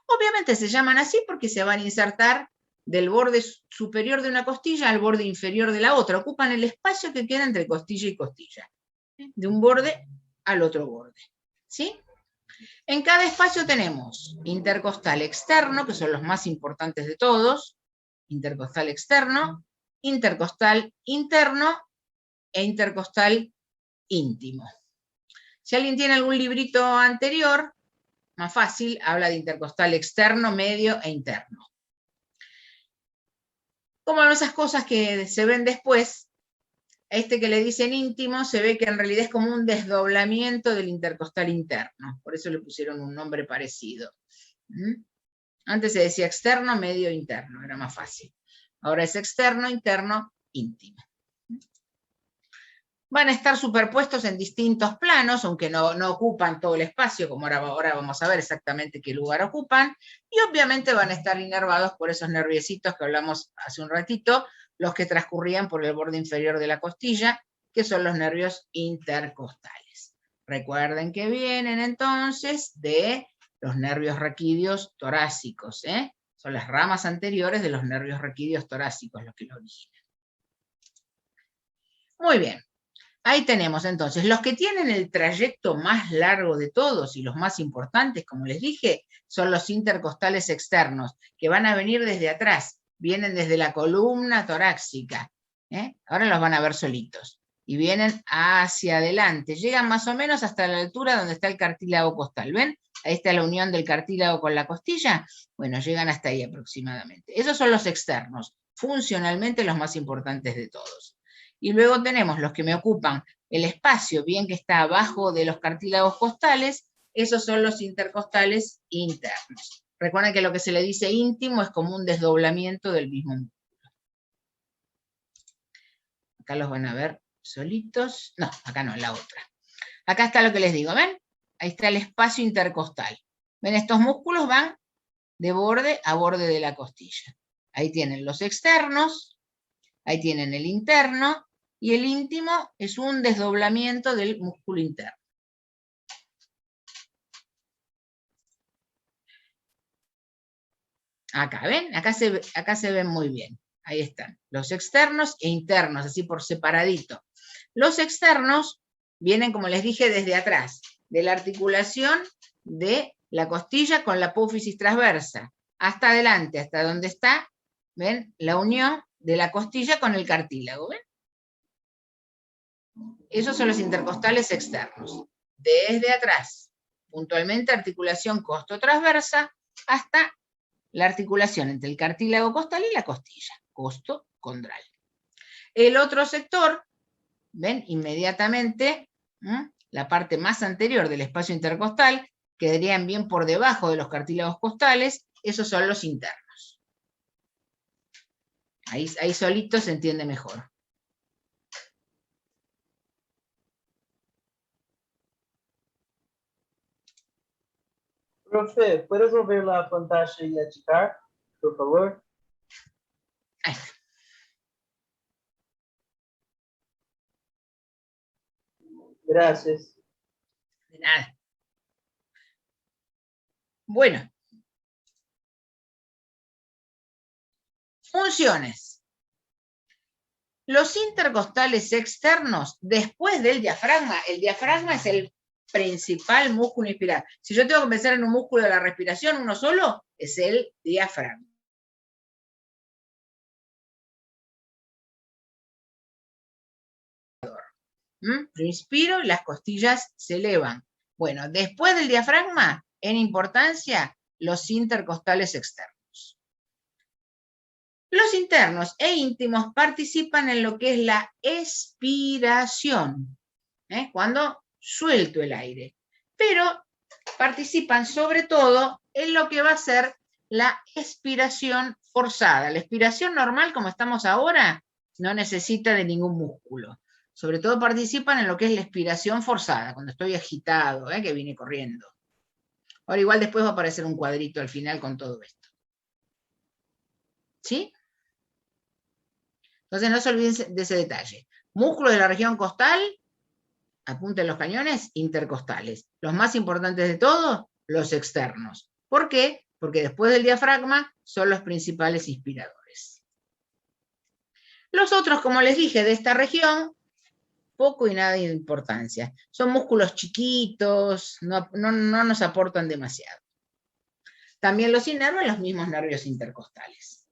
S1: Obviamente se llaman así porque se van a insertar del borde superior de una costilla al borde inferior de la otra. Ocupan el espacio que queda entre costilla y costilla, de un borde al otro borde, ¿sí? En cada espacio tenemos intercostal externo, que son los más importantes de todos, intercostal externo, intercostal interno e intercostal íntimo. Si alguien tiene algún librito anterior, más fácil, habla de intercostal externo, medio e interno. Como esas cosas que se ven después, este que le dicen íntimo se ve que en realidad es como un desdoblamiento del intercostal interno, por eso le pusieron un nombre parecido. Antes se decía externo, medio, interno, era más fácil. Ahora es externo, interno, íntimo. Van a estar superpuestos en distintos planos, aunque no ocupan todo el espacio, como ahora vamos a ver exactamente qué lugar ocupan, y obviamente van a estar inervados por esos nerviecitos que hablamos hace un ratito, los que transcurrían por el borde inferior de la costilla, que son los nervios intercostales. Recuerden que vienen entonces de los nervios raquídeos torácicos, ¿eh? Son las ramas anteriores de los nervios raquídeos torácicos los que lo originan. Muy bien. Ahí tenemos entonces, los que tienen el trayecto más largo de todos y los más importantes, como les dije, son los intercostales externos, que van a venir desde atrás, vienen desde la columna torácica, ahora los van a ver solitos, y vienen hacia adelante, llegan más o menos hasta la altura donde está el cartílago costal, ¿ven? Ahí está la unión del cartílago con la costilla, bueno, llegan hasta ahí aproximadamente. Esos son los externos, funcionalmente los más importantes de todos. Y luego tenemos los que me ocupan el espacio, bien que está abajo de los cartílagos costales, esos son los intercostales internos. Recuerden que lo que se le dice íntimo es como un desdoblamiento del mismo músculo. Acá los van a ver solitos. No, acá no, en la otra. Acá está lo que les digo, ¿ven? Ahí está el espacio intercostal. ¿Ven? Estos músculos van de borde a borde de la costilla. Ahí tienen los externos, ahí tienen el interno, y el íntimo es un desdoblamiento del músculo interno. Acá, ¿ven? Acá se ven muy bien. Ahí están, los externos e internos, así por separadito. Los externos vienen, como les dije, desde atrás, de la articulación de la costilla con la apófisis transversa, hasta adelante, hasta donde está, ¿ven? La unión de la costilla con el cartílago, ¿ven? Esos son los intercostales externos. Desde atrás, puntualmente articulación costo-transversa, hasta la articulación entre el cartílago costal y la costilla, costo-condral. El otro sector, ven, inmediatamente, la parte más anterior del espacio intercostal, quedarían bien por debajo de los cartílagos costales, esos son los internos. Ahí solito se entiende mejor.
S4: Profe, ¿puedes mover la pantalla y achicar, por favor?
S1: Ahí está.
S4: Gracias.
S1: De nada. Bueno. Funciones. Los intercostales externos, después del diafragma, el diafragma es el principal músculo inspirador. Si yo tengo que pensar en un músculo de la respiración, uno solo, es el diafragma. Yo inspiro y las costillas se elevan. Bueno, después del diafragma, en importancia, los intercostales externos. Los internos e íntimos participan en lo que es la expiración, cuando suelto el aire, pero participan sobre todo en lo que va a ser la expiración forzada. La expiración normal, como estamos ahora, no necesita de ningún músculo. Sobre todo participan en lo que es la expiración forzada, cuando estoy agitado, que viene corriendo. Ahora igual después va a aparecer un cuadrito al final con todo esto. ¿Sí? Entonces no se olviden de ese detalle. Músculos de la región costal, apunten los cañones, intercostales. Los más importantes de todos, los externos. ¿Por qué? Porque después del diafragma son los principales inspiradores. Los otros, como les dije, de esta región, poco y nada de importancia. Son músculos chiquitos, no nos aportan demasiado. También los inervan los mismos nervios intercostales.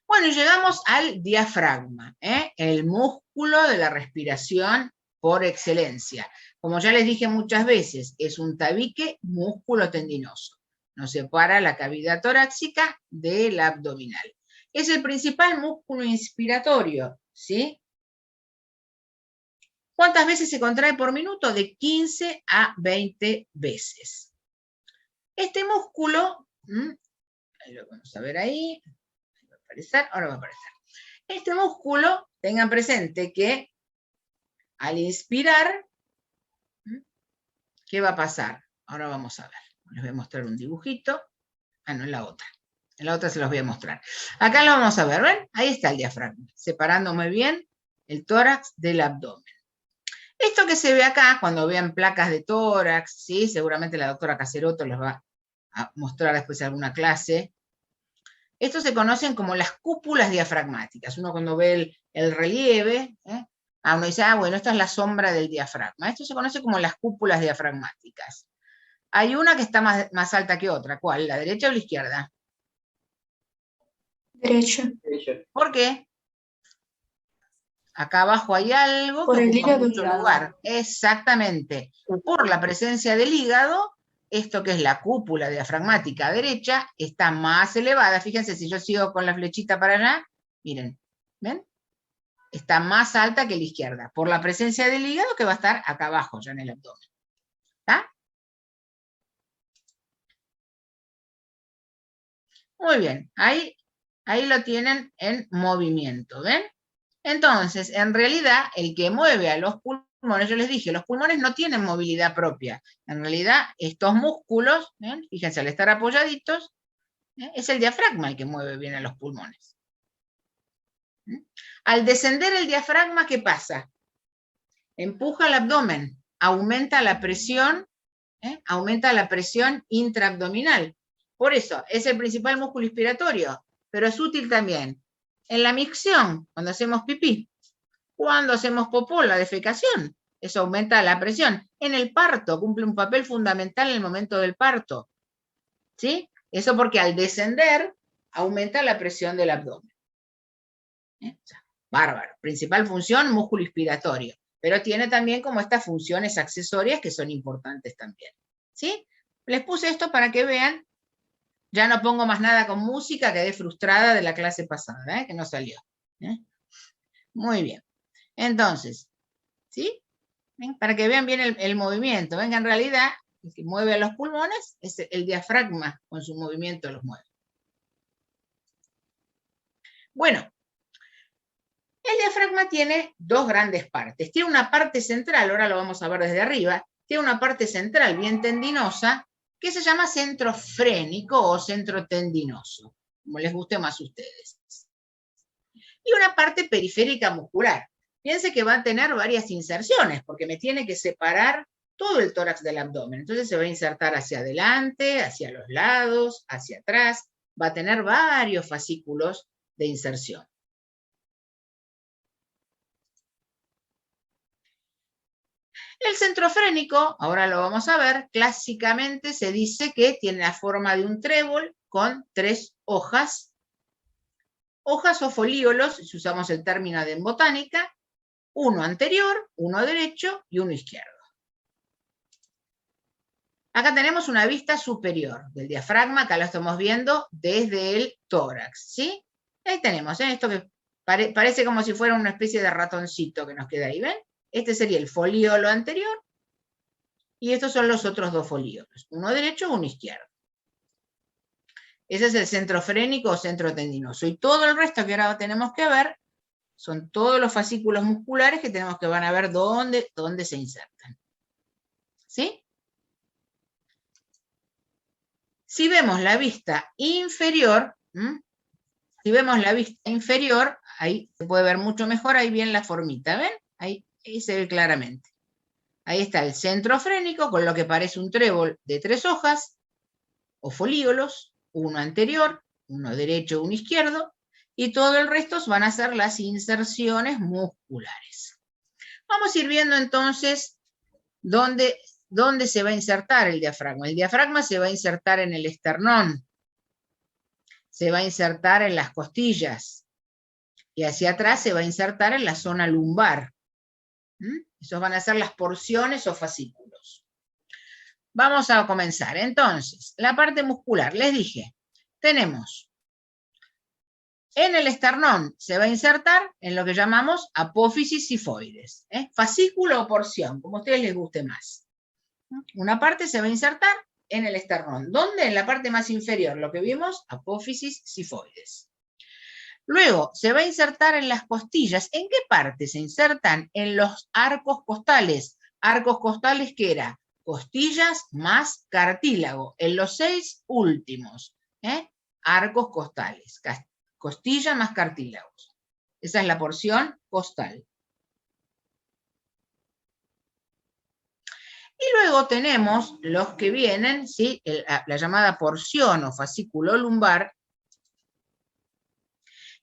S1: Bueno, y llegamos al diafragma, el músculo de la respiración por excelencia. Como ya les dije muchas veces, es un tabique músculo tendinoso. Nos separa la cavidad torácica de la abdominal. Es el principal músculo inspiratorio, ¿sí? ¿Cuántas veces se contrae por minuto? De 15 a 20 veces. Este músculo, ahí lo vamos a ver ahí, va a aparecer, ahora va a aparecer. Este músculo, tengan presente que al inspirar, ¿qué va a pasar? Ahora vamos a ver. Les voy a mostrar un dibujito. Ah, no, en la otra. En la otra se los voy a mostrar. Acá lo vamos a ver, ¿ven? Ahí está el diafragma, separando muy bien el tórax del abdomen. Esto que se ve acá, cuando vean placas de tórax, ¿sí? Seguramente la doctora Caseroto les va a mostrar después alguna clase. Estos se conocen como las cúpulas diafragmáticas. Uno cuando ve el relieve, uno dice, bueno, esta es la sombra del diafragma. Esto se conoce como las cúpulas diafragmáticas. Hay una que está más alta que otra. ¿Cuál? ¿La derecha o la izquierda?
S2: Derecha.
S1: ¿Por qué? Acá abajo hay algo
S2: Por
S1: que
S2: el
S1: ocupa
S2: hígado.
S1: mucho lugar. Exactamente. Por la presencia del hígado, esto que es la cúpula diafragmática derecha, está más elevada. Fíjense, si yo sigo con la flechita para allá, miren, ¿ven? Está más alta que la izquierda, por la presencia del hígado que va a estar acá abajo, ya en el abdomen. ¿Está? Muy bien, ahí lo tienen en movimiento, ¿ven? Entonces, en realidad, el que mueve a los pulmones, yo les dije, los pulmones no tienen movilidad propia. En realidad, estos músculos, ¿ven? Fíjense, al estar apoyaditos, es el diafragma el que mueve bien a los pulmones. Al descender el diafragma, ¿qué pasa? Empuja el abdomen, aumenta la presión intraabdominal. Por eso, es el principal músculo inspiratorio, pero es útil también en la micción, cuando hacemos pipí, cuando hacemos popó, la defecación, eso aumenta la presión. En el parto, cumple un papel fundamental en el momento del parto, ¿sí? Eso porque al descender, aumenta la presión del abdomen. Bárbaro. Principal función, músculo inspiratorio, pero tiene también como estas funciones accesorias que son importantes también. ¿Sí? Les puse esto para que vean. Ya no pongo más nada con música, quedé frustrada de la clase pasada, que no salió. Muy bien. Entonces, ¿sí? ¿Ven? Para que vean bien el movimiento. Ven que en realidad, el que mueve a los pulmones es el diafragma, con su movimiento los mueve. Bueno, el diafragma tiene dos grandes partes. Tiene una parte central, ahora lo vamos a ver desde arriba, tiene una parte central bien tendinosa, que se llama centro frénico o centro tendinoso, como les guste más a ustedes. Y una parte periférica muscular. Piense que va a tener varias inserciones, porque me tiene que separar todo el tórax del abdomen. Entonces se va a insertar hacia adelante, hacia los lados, hacia atrás. Va a tener varios fascículos de inserción. El centro frénico, ahora lo vamos a ver, clásicamente se dice que tiene la forma de un trébol con 3 hojas. Hojas o folíolos, si usamos el término en botánica, uno anterior, uno derecho y uno izquierdo. Acá tenemos una vista superior del diafragma, acá lo estamos viendo desde el tórax, ¿sí? Ahí tenemos, esto que parece como si fuera una especie de ratoncito que nos queda ahí, ¿ven? Este sería el folíolo anterior y estos son los otros 2 folíolos, uno derecho, uno izquierdo. Ese es el centro frénico o centro tendinoso. Y todo el resto que ahora tenemos que ver son todos los fascículos musculares que tenemos que van a ver dónde se insertan. ¿Sí? Si vemos la vista inferior, ahí se puede ver mucho mejor, ahí viene la formita, ¿ven? Ahí se ve claramente. Ahí está el centro frénico con lo que parece un trébol de 3 hojas o folíolos, uno anterior, uno derecho, uno izquierdo, y todo el resto van a ser las inserciones musculares. Vamos a ir viendo entonces dónde se va a insertar el diafragma. El diafragma se va a insertar en el esternón, se va a insertar en las costillas, y hacia atrás se va a insertar en la zona lumbar. Esos van a ser las porciones o fascículos. Vamos a comenzar. Entonces, la parte muscular, les dije, tenemos en el esternón, se va a insertar en lo que llamamos apófisis sifoides, fascículo o porción, como a ustedes les guste más. Una parte se va a insertar en el esternón. ¿Dónde? En la parte más inferior, lo que vimos, apófisis sifoides. Luego, se va a insertar en las costillas. ¿En qué parte se insertan? En los arcos costales. Arcos costales, ¿qué era? Costillas más cartílago. En los 6 últimos. Arcos costales. Costilla más cartílagos. Esa es la porción costal. Y luego tenemos los que vienen, ¿sí? La llamada porción o fascículo lumbar,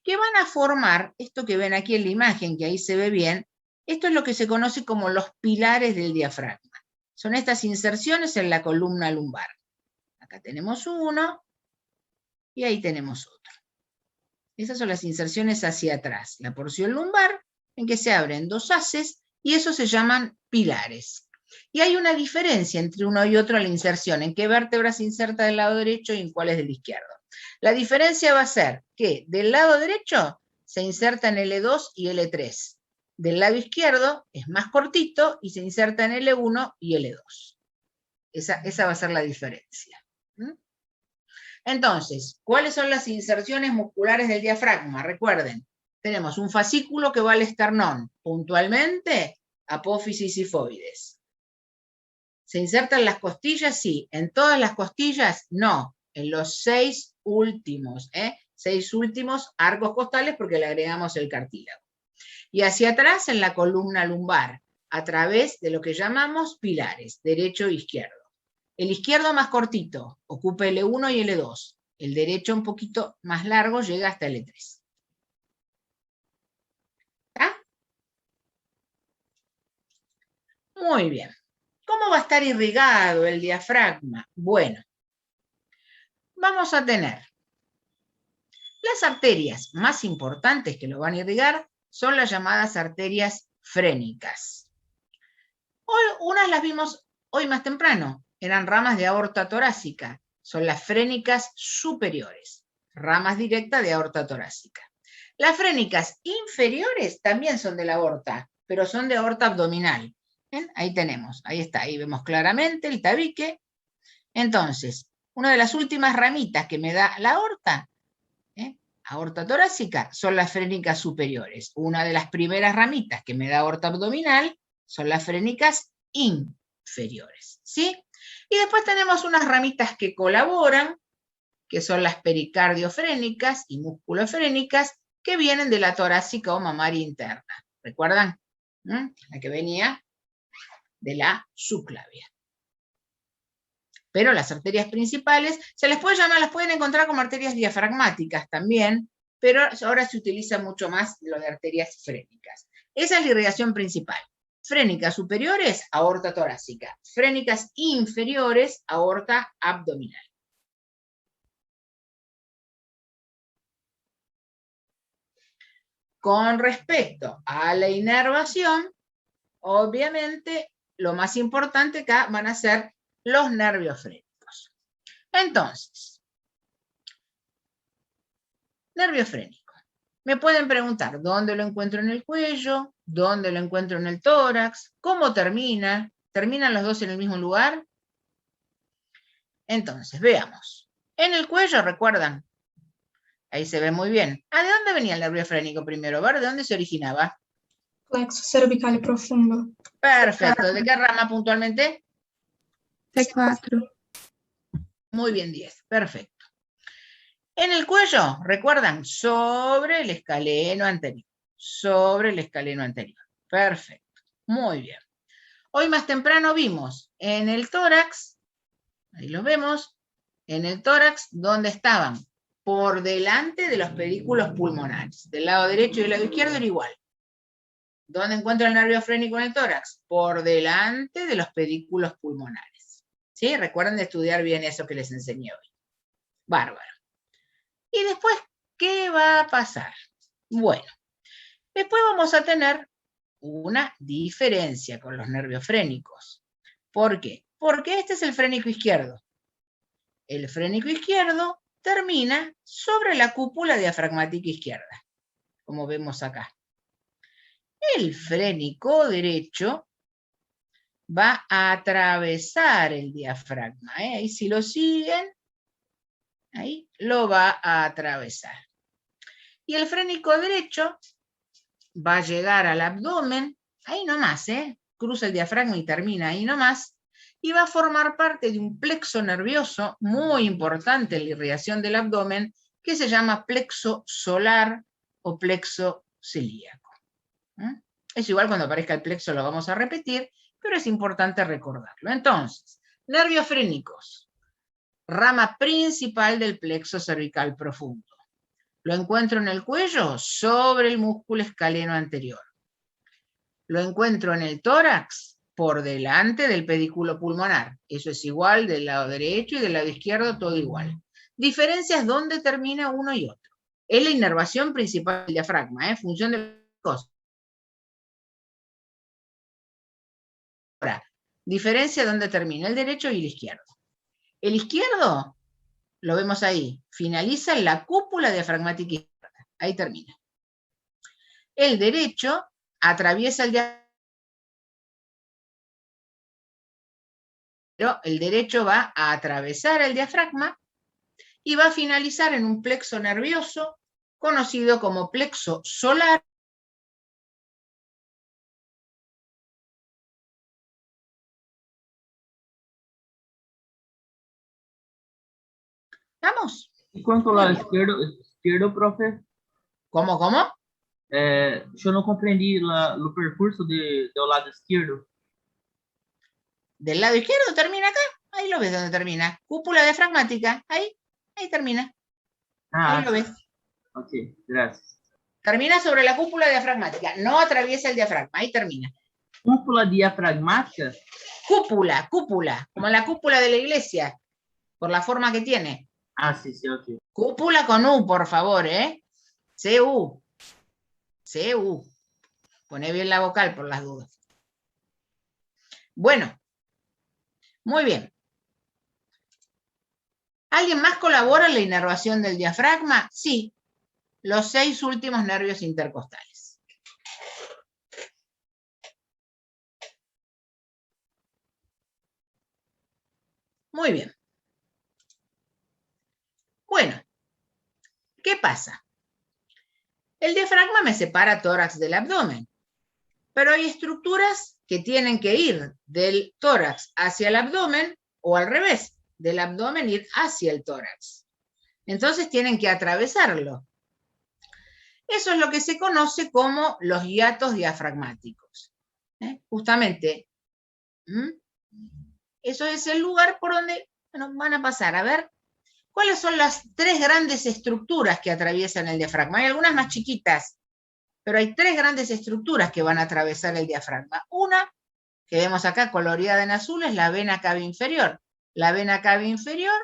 S1: que van a formar, esto que ven aquí en la imagen, que ahí se ve bien, esto es lo que se conoce como los pilares del diafragma. Son estas inserciones en la columna lumbar. Acá tenemos uno, y ahí tenemos otro. Esas son las inserciones hacia atrás. La porción lumbar, en que se abren 2 haces, y esos se llaman pilares. Y hay una diferencia entre uno y otro en la inserción, en qué vértebra se inserta del lado derecho y en cuál es del izquierdo. La diferencia va a ser que del lado derecho se insertan L2 y L3. Del lado izquierdo es más cortito y se inserta en L1 y L2. Esa va a ser la diferencia. Entonces, ¿cuáles son las inserciones musculares del diafragma? Recuerden, tenemos un fascículo que va al esternón, puntualmente apófisis sifoides. ¿Se insertan las costillas? Sí. ¿En todas las costillas? No. En los 6 últimos, 6 últimos arcos costales porque le agregamos el cartílago. Y hacia atrás en la columna lumbar, a través de lo que llamamos pilares, derecho e izquierdo. El izquierdo más cortito, ocupa L1 y L2. El derecho un poquito más largo, llega hasta L3. ¿Está? Muy bien. ¿Cómo va a estar irrigado el diafragma? Bueno, vamos a tener las arterias más importantes que lo van a irrigar son las llamadas arterias frénicas. Hoy, unas las vimos hoy más temprano, eran ramas de aorta torácica, son las frénicas superiores, ramas directas de aorta torácica. Las frénicas inferiores también son de la aorta, pero son de aorta abdominal. ¿Ven? Ahí tenemos, ahí está, ahí vemos claramente el tabique. Entonces, una de las últimas ramitas que me da la aorta, aorta torácica, son las frénicas superiores. Una de las primeras ramitas que me da aorta abdominal son las frénicas inferiores, ¿sí? Y después tenemos unas ramitas que colaboran, que son las pericardiofrénicas y musculofrénicas, que vienen de la torácica o mamaria interna. ¿Recuerdan? La que venía de la subclavia. Pero las arterias principales, se les puede llamar, las pueden encontrar como arterias diafragmáticas también, pero ahora se utiliza mucho más lo de arterias frénicas. Esa es la irrigación principal. Frénicas superiores, aorta torácica. Frénicas inferiores, aorta abdominal. Con respecto a la inervación, obviamente, lo más importante acá van a ser los nervios frénicos. Entonces, nervio frénico. Me pueden preguntar, ¿dónde lo encuentro en el cuello? ¿Dónde lo encuentro en el tórax? ¿Cómo termina? ¿Terminan los dos en el mismo lugar? Entonces, veamos. En el cuello, ¿recuerdan? Ahí se ve muy bien. ¿De dónde venía el nervio frénico primero? ¿Ver de dónde se originaba?
S2: Plexo cervical profundo.
S1: Perfecto. ¿De qué rama puntualmente?
S6: T4.
S1: Muy bien, 10. Perfecto. En el cuello, ¿recuerdan? Sobre el escaleno anterior. Sobre el escaleno anterior. Perfecto. Muy bien. Hoy más temprano vimos en el tórax, ahí los vemos, en el tórax, ¿dónde estaban? Por delante de los pedículos pulmonares. Del lado derecho y del lado izquierdo era igual. ¿Dónde encuentro el nervio frénico en el tórax? Por delante de los pedículos pulmonares. ¿Sí? Recuerden de estudiar bien eso que les enseñé hoy. Bárbaro. Y después, ¿qué va a pasar? Bueno, después vamos a tener una diferencia con los nervios frénicos. ¿Por qué? Porque este es el frénico izquierdo. El frénico izquierdo termina sobre la cúpula diafragmática izquierda, como vemos acá. El frénico derecho va a atravesar el diafragma. Ahí si lo siguen, ahí lo va a atravesar. Y el frénico derecho va a llegar al abdomen, ahí nomás, cruza el diafragma y termina ahí nomás, y va a formar parte de un plexo nervioso muy importante en la irrigación del abdomen, que se llama plexo solar o plexo celíaco. Es igual cuando aparezca el plexo lo vamos a repetir, pero es importante recordarlo. Entonces, nervios frénicos, rama principal del plexo cervical profundo. Lo encuentro en el cuello, sobre el músculo escaleno anterior. Lo encuentro en el tórax, por delante del pedículo pulmonar. Eso es igual del lado derecho y del lado izquierdo, todo igual. Diferencias donde termina uno y otro. Es la inervación principal del diafragma, función de cosas. Ahora, diferencia donde termina el derecho y el izquierdo. El izquierdo, lo vemos ahí, finaliza en la cúpula diafragmática izquierda. Ahí termina. El derecho atraviesa el diafragma. Pero el derecho va a atravesar el diafragma y va a finalizar en un plexo nervioso conocido como plexo solar. ¿Estamos?
S4: E quanto ao lado esquerdo, profe,
S1: ¿Cómo?
S4: eu não compreendi o percurso do lado esquerdo.
S1: Del lado izquierdo termina acá. Ahí lo ves donde termina. Cúpula diafragmática. Ahí termina. Ahí lo ves.
S4: Ok, gracias.
S1: Termina sobre la cúpula diafragmática. No atraviesa el diafragma. Ahí termina.
S4: Cúpula diafragmática?
S1: Cúpula. Como la cúpula de la iglesia. Por la forma que tiene.
S4: Sí, ok.
S1: Cúpula con U, por favor, C-U. Poné bien la vocal por las dudas. Bueno. Muy bien. ¿Alguien más colabora en la inervación del diafragma? Sí, los 6 últimos nervios intercostales. Muy bien. Bueno, ¿qué pasa? El diafragma me separa tórax del abdomen, pero hay estructuras que tienen que ir del tórax hacia el abdomen o al revés, del abdomen ir hacia el tórax. Entonces tienen que atravesarlo. Eso es lo que se conoce como los hiatos diafragmáticos. Justamente, eso es el lugar por donde van a pasar. A ver, ¿cuáles son las 3 grandes estructuras que atraviesan el diafragma? Hay algunas más chiquitas, pero hay 3 grandes estructuras que van a atravesar el diafragma. Una, que vemos acá coloreada en azul, es la vena cava inferior. La vena cava inferior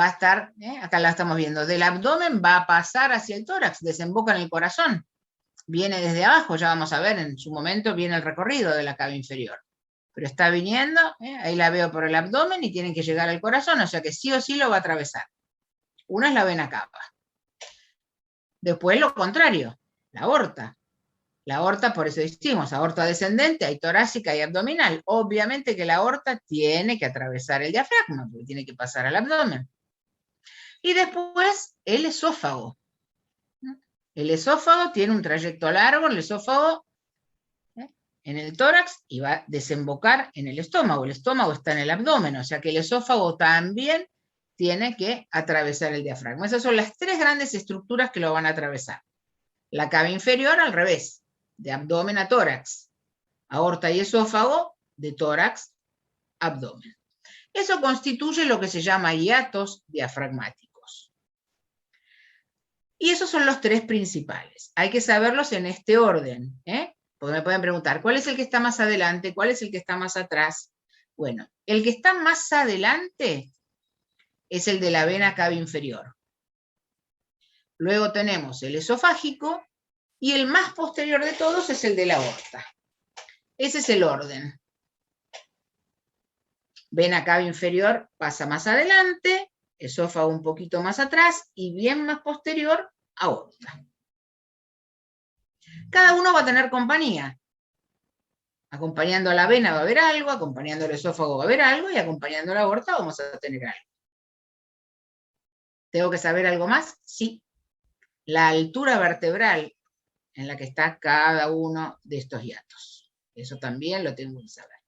S1: va a estar, acá la estamos viendo, del abdomen va a pasar hacia el tórax, desemboca en el corazón. Viene desde abajo, ya vamos a ver, en su momento viene el recorrido de la cava inferior. Pero está viniendo, ahí la veo por el abdomen y tienen que llegar al corazón, o sea que sí o sí lo va a atravesar. Una es la vena cava. Después lo contrario, la aorta. La aorta, por eso decimos, aorta descendente, hay torácica y abdominal. Obviamente que la aorta tiene que atravesar el diafragma, porque tiene que pasar al abdomen. Y después el esófago. El esófago tiene un trayecto largo, el esófago en el tórax y va a desembocar en el estómago. El estómago está en el abdomen, o sea que el esófago también tiene que atravesar el diafragma. Esas son las 3 grandes estructuras que lo van a atravesar. La cava inferior al revés, de abdomen a tórax. Aorta y esófago, de tórax a abdomen. Eso constituye lo que se llama hiatos diafragmáticos. Y esos son los 3 principales. Hay que saberlos en este orden, porque me pueden preguntar, ¿cuál es el que está más adelante? ¿Cuál es el que está más atrás? Bueno, el que está más adelante es el de la vena cava inferior. Luego tenemos el esofágico y el más posterior de todos es el de la aorta. Ese es el orden. Vena cava inferior pasa más adelante, esófago un poquito más atrás y bien más posterior, aorta. Cada uno va a tener compañía. Acompañando a la vena va a haber algo, acompañando al esófago va a haber algo, y acompañando a la aorta vamos a tener algo. ¿Tengo que saber algo más? Sí. La altura vertebral en la que está cada uno de estos hiatos. Eso también lo tengo que saber.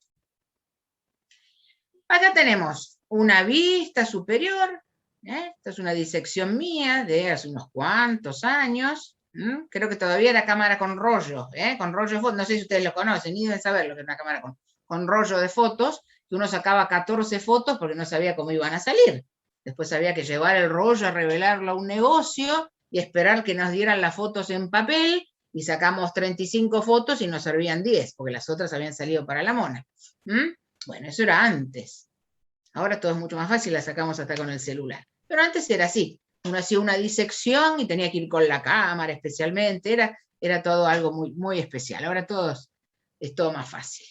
S1: Acá tenemos una vista superior. Esta es una disección mía de hace unos cuantos años. Creo que todavía era cámara con rollo, con rollo de fotos. No sé si ustedes lo conocen, ni deben saber lo que es una cámara con rollo de fotos, que uno sacaba 14 fotos porque no sabía cómo iban a salir. Después había que llevar el rollo a revelarlo a un negocio y esperar que nos dieran las fotos en papel, y sacamos 35 fotos y nos servían 10, porque las otras habían salido para la mona. Bueno, eso era antes. Ahora todo es mucho más fácil, la sacamos hasta con el celular. Pero antes era así. Uno hacía una disección y tenía que ir con la cámara especialmente. Era todo algo muy, muy especial. Ahora es todo más fácil.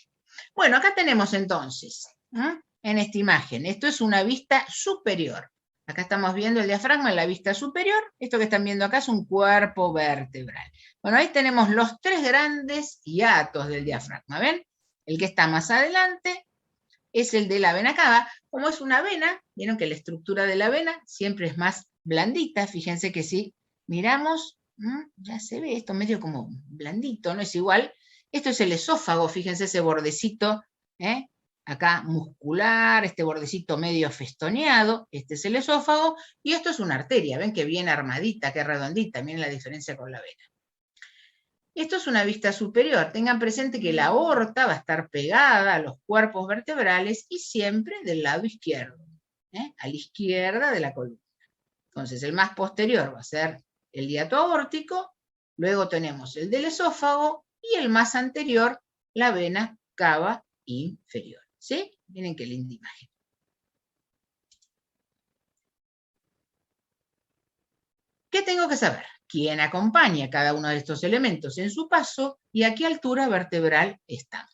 S1: Bueno, acá tenemos entonces, en esta imagen, esto es una vista superior. Acá estamos viendo el diafragma en la vista superior. Esto que están viendo acá es un cuerpo vertebral. Bueno, ahí tenemos los 3 grandes hiatos del diafragma. ¿Ven? El que está más adelante es el de la vena cava. Como es una vena, vieron que la estructura de la vena siempre es más blandita. Fíjense que si miramos, ya se ve esto medio como blandito, no es igual. Esto es el esófago, fíjense ese bordecito, acá muscular, este bordecito medio festoneado, este es el esófago, y esto es una arteria, ven que bien armadita, que redondita, miren la diferencia con la vena. Esto es una vista superior. Tengan presente que la aorta va a estar pegada a los cuerpos vertebrales y siempre del lado izquierdo, a la izquierda de la columna. Entonces el más posterior va a ser el hiato aórtico, luego tenemos el del esófago y el más anterior, la vena cava inferior. ¿Sí? Miren qué linda imagen. ¿Qué tengo que saber? ¿Quién acompaña cada uno de estos elementos en su paso y a qué altura vertebral están?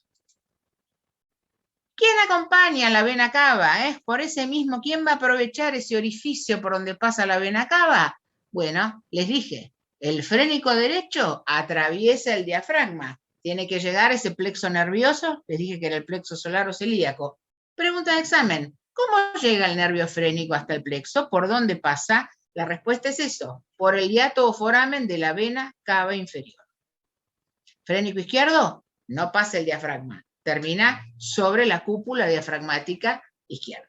S1: ¿Quién acompaña la vena cava? Por ese mismo, ¿quién va a aprovechar ese orificio por donde pasa la vena cava? Bueno, les dije, el frénico derecho atraviesa el diafragma. Tiene que llegar a ese plexo nervioso, les dije que era el plexo solar o celíaco. Pregunta de examen, ¿cómo llega el nervio frénico hasta el plexo? ¿Por dónde pasa? La respuesta es eso, por el hiato o foramen de la vena cava inferior. Frénico izquierdo, no pasa el diafragma, termina sobre la cúpula diafragmática izquierda.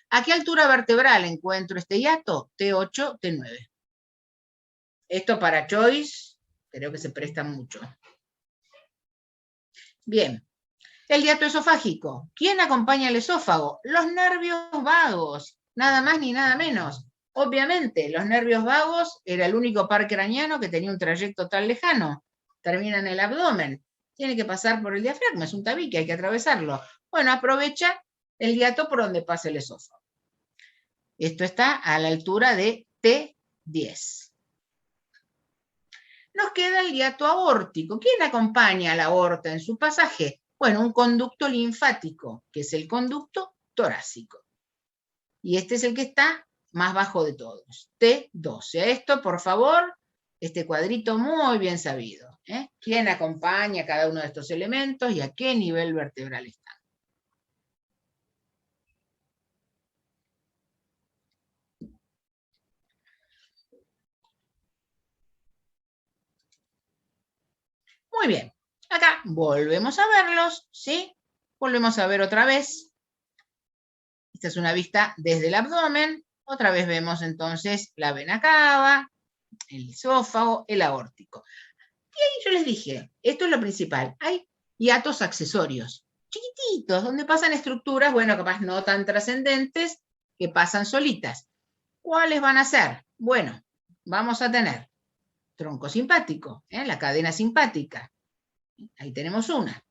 S1: ¿A qué altura vertebral encuentro este hiato? T8, T9. Esto para Choice, creo que se presta mucho. Bien, el hiato esofágico. ¿Quién acompaña el esófago? Los nervios vagos, nada más ni nada menos. Obviamente, los nervios vagos era el único par craneano que tenía un trayecto tan lejano. Termina en el abdomen. Tiene que pasar por el diafragma, es un tabique, hay que atravesarlo. Bueno, aprovecha el hiato por donde pasa el esófago. Esto está a la altura de T10. Nos queda el hiato aórtico. ¿Quién acompaña a la aorta en su pasaje? Bueno, un conducto linfático, que es el conducto torácico. Y este es el que está más bajo de todos, T12. A esto, por favor, este cuadrito muy bien sabido. ¿Quién acompaña a cada uno de estos elementos y a qué nivel vertebral están? Muy bien. Acá volvemos a verlos, ¿sí? Volvemos a ver otra vez. Esta es una vista desde el abdomen. Otra vez vemos entonces la vena cava, el esófago, el aórtico. Y ahí yo les dije, esto es lo principal. Hay hiatos accesorios, chiquititos, donde pasan estructuras, bueno, capaz no tan trascendentes, que pasan solitas. ¿Cuáles van a ser? Bueno, vamos a tener tronco simpático, la cadena simpática. Ahí tenemos una.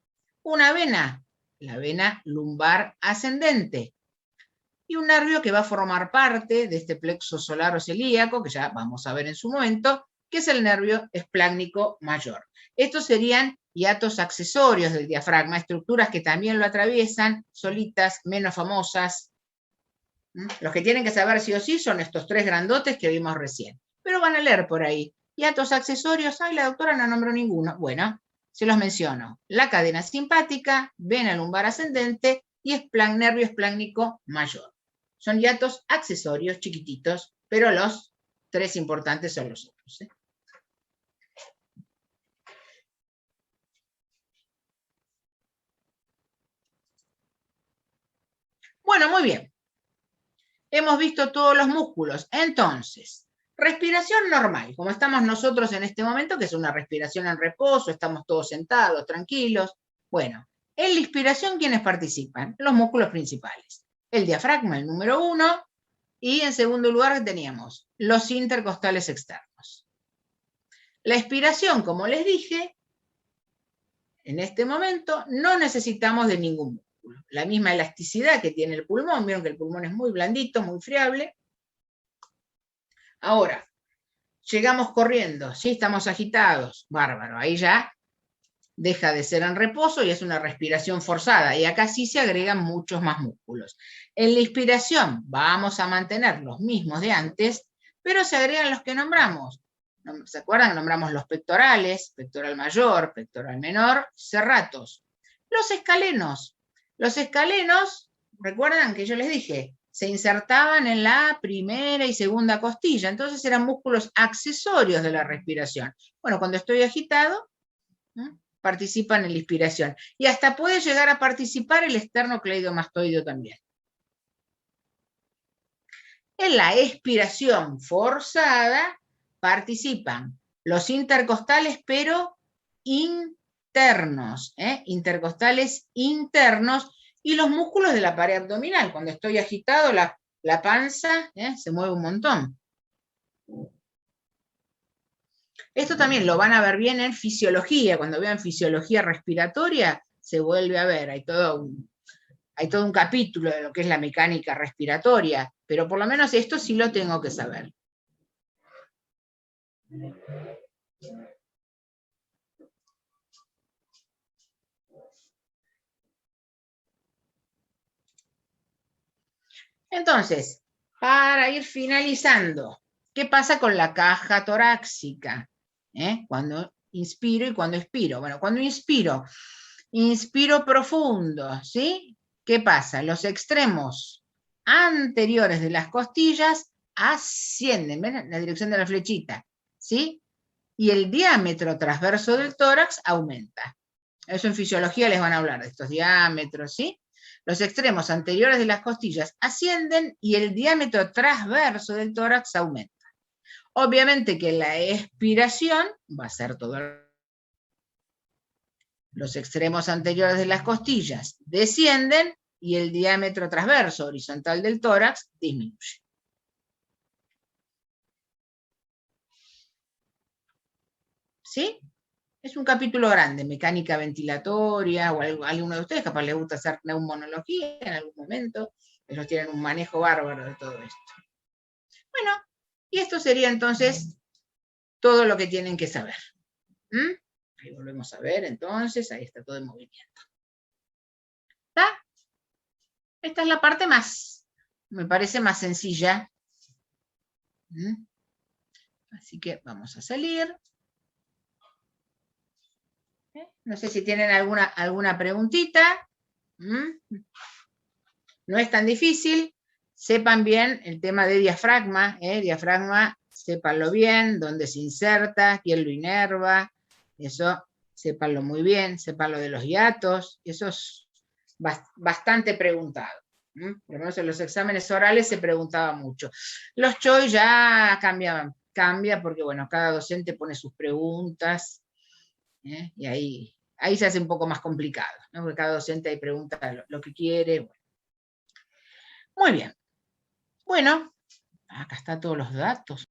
S1: Una vena, la vena lumbar ascendente. Y un nervio que va a formar parte de este plexo solar o celíaco, que ya vamos a ver en su momento, que es el nervio esplácnico mayor. Estos serían hiatos accesorios del diafragma, estructuras que también lo atraviesan, solitas, menos famosas. Los que tienen que saber sí o sí son estos tres grandotes que vimos recién. Pero van a leer por ahí. Hiatos accesorios, ay, la doctora no nombró ninguno. Bueno, se los menciono. La cadena simpática, vena lumbar ascendente y nervio esplácnico mayor. Son hiatos accesorios chiquititos, pero los tres importantes son los otros. Bueno, muy bien. Hemos visto todos los músculos. Entonces, respiración normal, como estamos nosotros en este momento, que es una respiración en reposo, estamos todos sentados, tranquilos. Bueno, en la inspiración, ¿quiénes participan? Los músculos principales. El diafragma, el número 1, y en segundo lugar teníamos los intercostales externos. La expiración, como les dije, en este momento no necesitamos de ningún músculo. La misma elasticidad que tiene el pulmón, vieron que el pulmón es muy blandito, muy friable. Ahora, llegamos corriendo, ¿sí? Estamos agitados, bárbaro, ahí ya deja de ser en reposo y es una respiración forzada, y acá sí se agregan muchos más músculos. En la inspiración vamos a mantener los mismos de antes, pero se agregan los que nombramos. ¿Se acuerdan? Nombramos los pectorales, pectoral mayor, pectoral menor, serratos. Los escalenos. Los escalenos, recuerdan que yo les dije, se insertaban en la primera y segunda costilla, entonces eran músculos accesorios de la respiración. Bueno, cuando estoy agitado, participan en la inspiración. Y hasta puede llegar a participar el esternocleidomastoideo también. En la expiración forzada participan los intercostales, pero internos, intercostales internos, y los músculos de la pared abdominal. Cuando estoy agitado, la panza se mueve un montón. Esto también lo van a ver bien en fisiología. Cuando vean fisiología respiratoria, se vuelve a ver. Hay todo un capítulo de lo que es la mecánica respiratoria, pero por lo menos esto sí lo tengo que saber. Entonces, para ir finalizando, ¿qué pasa con la caja torácica? Cuando inspiro y cuando expiro. Bueno, cuando inspiro profundo, ¿sí? ¿Qué pasa? Los extremos anteriores de las costillas ascienden, ¿ven? En la dirección de la flechita, ¿sí? Y el diámetro transverso del tórax aumenta. Eso en fisiología les van a hablar de estos diámetros, ¿sí? Los extremos anteriores de las costillas ascienden y el diámetro transverso del tórax aumenta. Obviamente que la expiración va a ser todo. Los extremos anteriores de las costillas descienden y el diámetro transverso horizontal del tórax disminuye. ¿Sí? Es un capítulo grande, mecánica ventilatoria, o alguno de ustedes capaz les gusta hacer neumonología en algún momento, ellos tienen un manejo bárbaro de todo esto. Bueno, y esto sería entonces todo lo que tienen que saber. Ahí volvemos a ver entonces, ahí está todo en movimiento. ¿Está? Esta es la parte más, me parece más sencilla. Así que vamos a salir. No sé si tienen alguna preguntita. No es tan difícil. Sepan bien el tema de diafragma. Diafragma, sépanlo bien, dónde se inserta, quién lo inerva. Eso, sépanlo muy bien. Sépanlo de los hiatos. Eso es bastante preguntado. Por lo menos en los exámenes orales se preguntaba mucho. Los CHOI ya cambia porque, bueno, cada docente pone sus preguntas. Y ahí se hace un poco más complicado, ¿no? Porque cada docente ahí pregunta lo que quiere. Bueno. Muy bien. Bueno, acá están todos los datos.